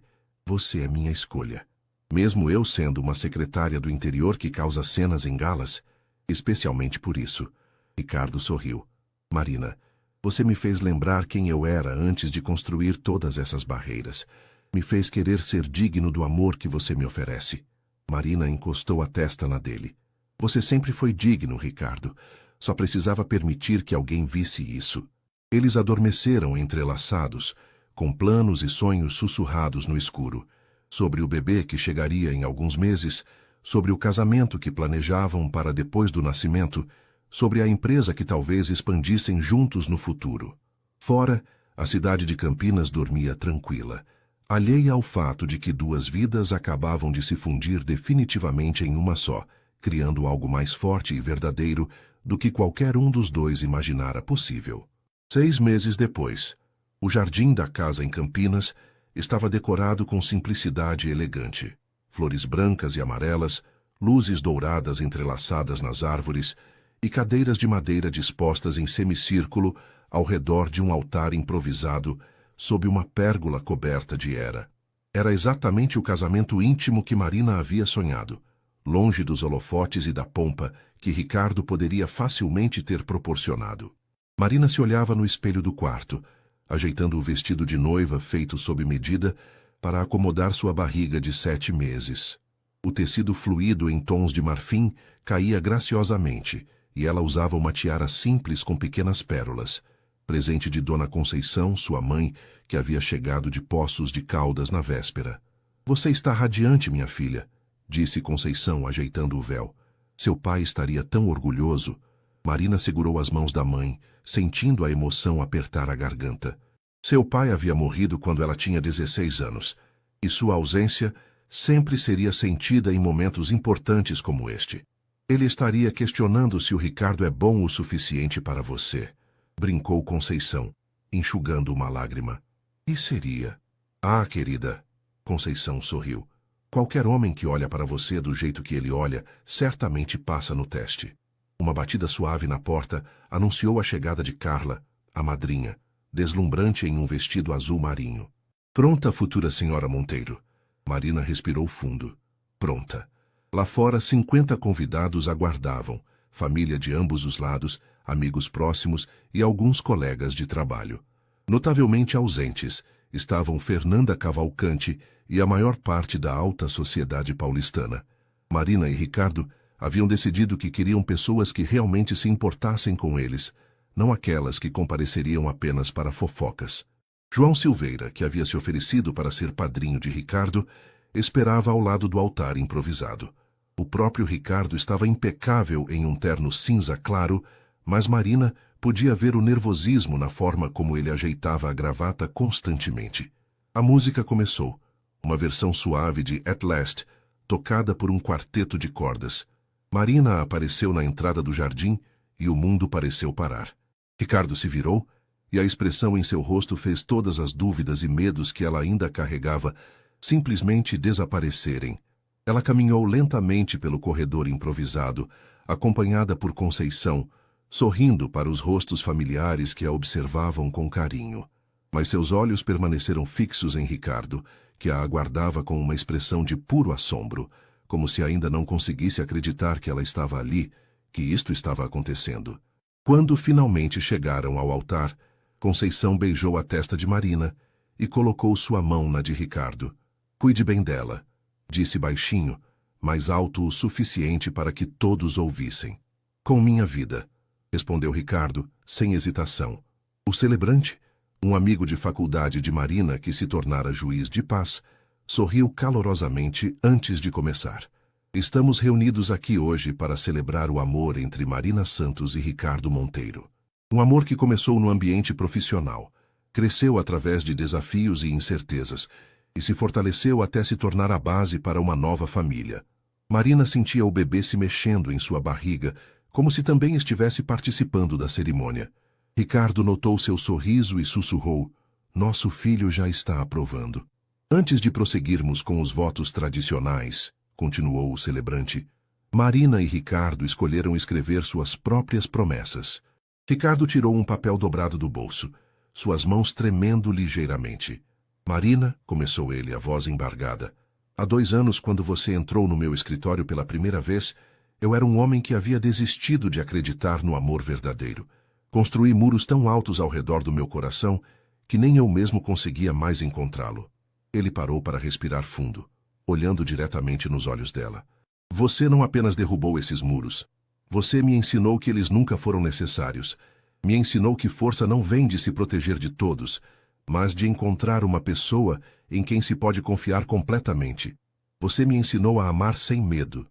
é minha escolha. Mesmo eu sendo uma secretária do interior que causa cenas em galas, especialmente por isso. Ricardo sorriu. Marina, você me fez lembrar quem eu era antes de construir todas essas barreiras. Me fez querer ser digno do amor que você me oferece. Marina encostou a testa na dele. Você sempre foi digno, Ricardo. Só precisava permitir que alguém visse isso. Eles adormeceram entrelaçados, com planos e sonhos sussurrados no escuro. Sobre o bebê que chegaria em alguns meses, sobre o casamento que planejavam para depois do nascimento, sobre a empresa que talvez expandissem juntos no futuro. Fora, a cidade de Campinas dormia tranquila, alheia ao fato de que 2 vidas acabavam de se fundir definitivamente em uma só, criando algo mais forte e verdadeiro do que qualquer um dos dois imaginara possível. 6 meses depois, o jardim da casa em Campinas estava decorado com simplicidade elegante. Flores brancas e amarelas, luzes douradas entrelaçadas nas árvores e cadeiras de madeira dispostas em semicírculo ao redor de um altar improvisado sob uma pérgola coberta de era. Era exatamente o casamento íntimo que Marina havia sonhado, longe dos holofotes e da pompa que Ricardo poderia facilmente ter proporcionado. Marina se olhava no espelho do quarto, ajeitando o vestido de noiva feito sob medida para acomodar sua barriga de 7 meses. O tecido fluido em tons de marfim caía graciosamente, e ela usava uma tiara simples com pequenas pérolas, presente de Dona Conceição, sua mãe, que havia chegado de Poços de Caldas na véspera. Você está radiante, minha filha, disse Conceição, ajeitando o véu. Seu pai estaria tão orgulhoso. Marina segurou as mãos da mãe, sentindo a emoção apertar a garganta. Seu pai havia morrido quando ela tinha 16 anos, e sua ausência sempre seria sentida em momentos importantes como este. Ele estaria questionando se o Ricardo é bom o suficiente para você, brincou Conceição, enxugando uma lágrima. E seria? Ah, querida, Conceição sorriu. Qualquer homem que olha para você do jeito que ele olha, certamente passa no teste. Uma batida suave na porta anunciou a chegada de Carla, a madrinha, deslumbrante em um vestido azul marinho. Pronta, futura senhora Monteiro. Marina respirou fundo. Pronta. Lá fora, 50 convidados aguardavam, família de ambos os lados, amigos próximos e alguns colegas de trabalho. Notavelmente ausentes estavam Fernanda Cavalcante e a maior parte da alta sociedade paulistana. Marina e Ricardo haviam decidido que queriam pessoas que realmente se importassem com eles, não aquelas que compareceriam apenas para fofocas. João Silveira, que havia se oferecido para ser padrinho de Ricardo, esperava ao lado do altar improvisado. O próprio Ricardo estava impecável em um terno cinza claro, mas Marina podia ver o nervosismo na forma como ele ajeitava a gravata constantemente. A música começou, uma versão suave de At Last, tocada por um quarteto de cordas. Marina apareceu na entrada do jardim e o mundo pareceu parar. Ricardo se virou, e a expressão em seu rosto fez todas as dúvidas e medos que ela ainda carregava simplesmente desaparecerem. Ela caminhou lentamente pelo corredor improvisado, acompanhada por Conceição, sorrindo para os rostos familiares que a observavam com carinho. Mas seus olhos permaneceram fixos em Ricardo, que a aguardava com uma expressão de puro assombro, como se ainda não conseguisse acreditar que ela estava ali, que isto estava acontecendo. Quando finalmente chegaram ao altar, Conceição beijou a testa de Marina e colocou sua mão na de Ricardo. Cuide bem dela, disse baixinho, mas alto o suficiente para que todos ouvissem. Com minha vida, respondeu Ricardo, sem hesitação. O celebrante, um amigo de faculdade de Marina que se tornara juiz de paz, sorriu calorosamente antes de começar. Estamos reunidos aqui hoje para celebrar o amor entre Marina Santos e Ricardo Monteiro. Um amor que começou no ambiente profissional, cresceu através de desafios e incertezas, e se fortaleceu até se tornar a base para uma nova família. Marina sentia o bebê se mexendo em sua barriga, como se também estivesse participando da cerimônia. Ricardo notou seu sorriso e sussurrou: "Nosso filho já está aprovando." Antes de prosseguirmos com os votos tradicionais, continuou o celebrante, Marina e Ricardo escolheram escrever suas próprias promessas. Ricardo tirou um papel dobrado do bolso, suas mãos tremendo ligeiramente. "Marina", começou ele, a voz embargada, "há 2 anos, quando você entrou no meu escritório pela primeira vez, eu era um homem que havia desistido de acreditar no amor verdadeiro. Construí muros tão altos ao redor do meu coração que nem eu mesmo conseguia mais encontrá-lo." Ele parou para respirar fundo, olhando diretamente nos olhos dela. "Você não apenas derrubou esses muros. Você me ensinou que eles nunca foram necessários. Me ensinou que força não vem de se proteger de todos, mas de encontrar uma pessoa em quem se pode confiar completamente. Você me ensinou a amar sem medo."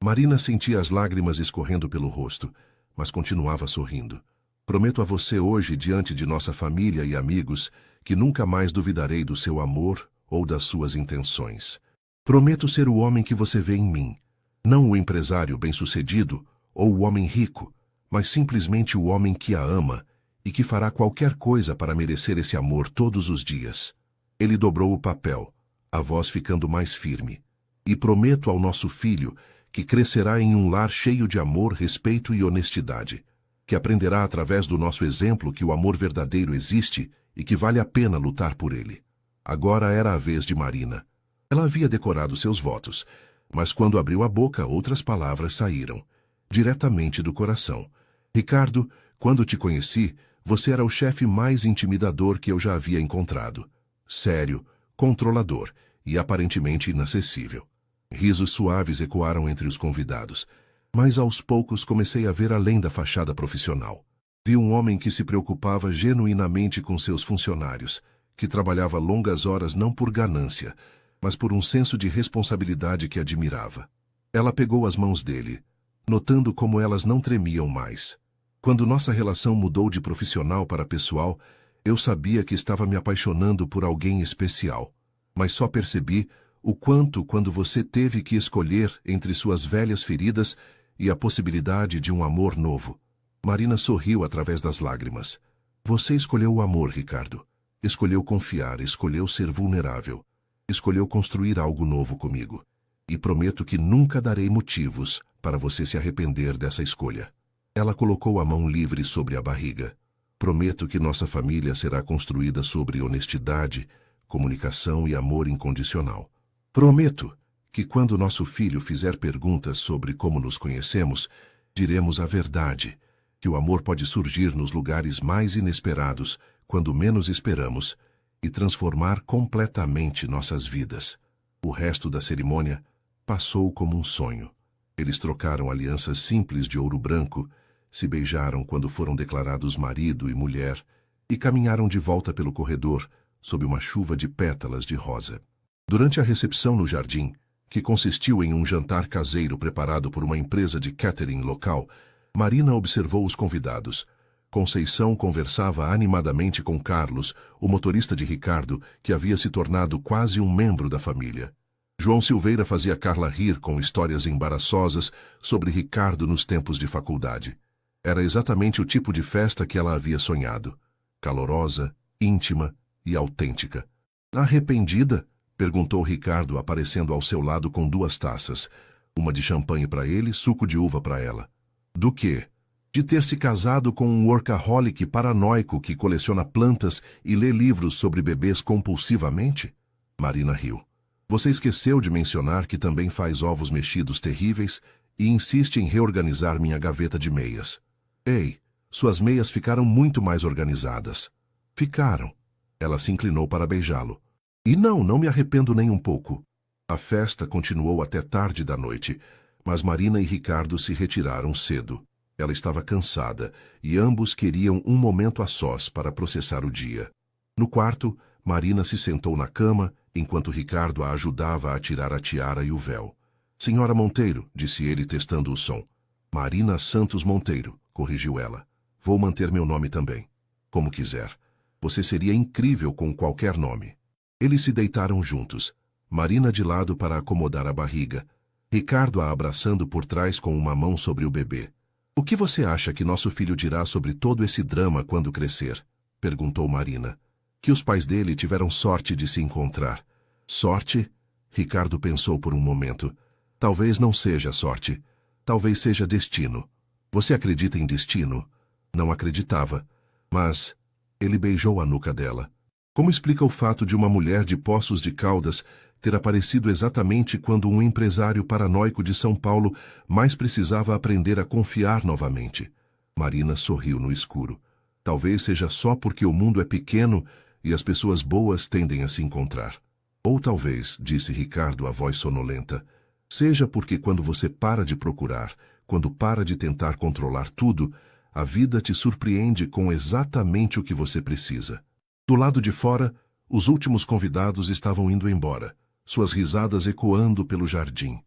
Marina sentia as lágrimas escorrendo pelo rosto, mas continuava sorrindo. "Prometo a você hoje, diante de nossa família e amigos, que nunca mais duvidarei do seu amor ou das suas intenções. Prometo ser o homem que você vê em mim, não o empresário bem-sucedido ou o homem rico, mas simplesmente o homem que a ama e que fará qualquer coisa para merecer esse amor todos os dias." Ele dobrou o papel, a voz ficando mais firme. "E prometo ao nosso filho que crescerá em um lar cheio de amor, respeito e honestidade, que aprenderá através do nosso exemplo que o amor verdadeiro existe e que vale a pena lutar por ele." Agora era a vez de Marina. Ela havia decorado seus votos, mas quando abriu a boca, outras palavras saíram, diretamente do coração. "Ricardo, quando te conheci, você era o chefe mais intimidador que eu já havia encontrado. Sério, controlador e aparentemente inacessível." Risos suaves ecoaram entre os convidados, mas aos poucos comecei a ver além da fachada profissional. Vi um homem que se preocupava genuinamente com seus funcionários, que trabalhava longas horas não por ganância, mas por um senso de responsabilidade que admirava. Ela pegou as mãos dele, notando como elas não tremiam mais. Quando nossa relação mudou de profissional para pessoal, Eu sabia que estava me apaixonando por alguém especial, mas só percebi o quanto quando você teve que escolher entre suas velhas feridas e a possibilidade de um amor novo. Marina sorriu através das lágrimas. Você escolheu o amor, Ricardo. Escolheu confiar, escolheu ser vulnerável. Escolheu construir algo novo comigo. E prometo que nunca darei motivos para você se arrepender dessa escolha. Ela colocou a mão livre sobre a barriga. Prometo que nossa família será construída sobre honestidade, comunicação e amor incondicional. Prometo que quando nosso filho fizer perguntas sobre como nos conhecemos, diremos a verdade, que o amor pode surgir nos lugares mais inesperados, quando menos esperamos, e transformar completamente nossas vidas. O resto da cerimônia passou como um sonho. Eles trocaram alianças simples de ouro branco, se beijaram quando foram declarados marido e mulher e caminharam de volta pelo corredor, sob uma chuva de pétalas de rosa. Durante a recepção no jardim, que consistiu em um jantar caseiro preparado por uma empresa de catering local, Marina observou os convidados. Conceição conversava animadamente com Carlos, o motorista de Ricardo, que havia se tornado quase um membro da família. João Silveira fazia Carla rir com histórias embaraçosas sobre Ricardo nos tempos de faculdade. Era exatamente o tipo de festa que ela havia sonhado. Calorosa, íntima e autêntica. Arrependida? Perguntou Ricardo, aparecendo ao seu lado com 2 taças. Uma de champanhe para ele, suco de uva para ela. Do quê? De ter se casado com um workaholic paranoico que coleciona plantas e lê livros sobre bebês compulsivamente? Marina riu. Você esqueceu de mencionar que também faz ovos mexidos terríveis e insiste em reorganizar minha gaveta de meias. Ei, suas meias ficaram muito mais organizadas. Ficaram. Ela se inclinou para beijá-lo. E não me arrependo nem um pouco. A festa continuou até tarde da noite, mas Marina e Ricardo se retiraram cedo. Ela estava cansada e ambos queriam um momento a sós para processar o dia. No quarto, Marina se sentou na cama, enquanto Ricardo a ajudava a tirar a tiara e o véu. Senhora Monteiro, disse ele testando o som. Marina Santos Monteiro, corrigiu ela. Vou manter meu nome também. Como quiser. Você seria incrível com qualquer nome. Eles se deitaram juntos, Marina de lado para acomodar a barriga, Ricardo a abraçando por trás com uma mão sobre o bebê. O que você acha que nosso filho dirá sobre todo esse drama quando crescer? Perguntou Marina. Que os pais dele tiveram sorte de se encontrar. Sorte? Ricardo pensou por um momento. Talvez não seja sorte. Talvez seja destino. Você acredita em destino? Não acreditava. Mas ele beijou a nuca dela. Como explica o fato de uma mulher de Poços de Caldas ter aparecido exatamente quando um empresário paranoico de São Paulo mais precisava aprender a confiar novamente? Marina sorriu no escuro. Talvez seja só porque o mundo é pequeno e as pessoas boas tendem a se encontrar. Ou talvez, disse Ricardo, a voz sonolenta, seja porque quando você para de procurar, quando para de tentar controlar tudo, a vida te surpreende com exatamente o que você precisa. Do lado de fora, os últimos convidados estavam indo embora, suas risadas ecoando pelo jardim.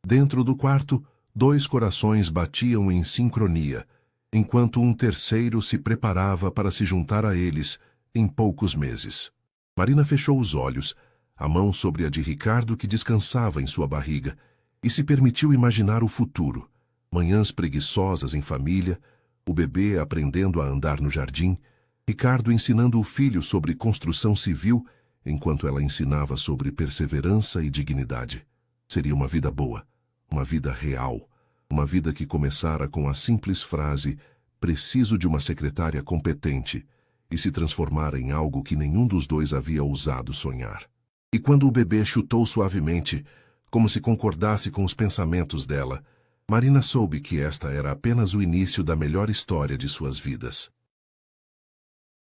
Dentro do quarto, 2 corações batiam em sincronia, enquanto um terceiro se preparava para se juntar a eles em poucos meses. Marina fechou os olhos, a mão sobre a de Ricardo que descansava em sua barriga, e se permitiu imaginar o futuro. Manhãs preguiçosas em família, o bebê aprendendo a andar no jardim, Ricardo ensinando o filho sobre construção civil, enquanto ela ensinava sobre perseverança e dignidade. Seria uma vida boa, uma vida real, uma vida que começara com a simples frase "preciso de uma secretária competente" e se transformara em algo que nenhum dos dois havia ousado sonhar. E quando o bebê chutou suavemente, como se concordasse com os pensamentos dela, Marina soube que esta era apenas o início da melhor história de suas vidas.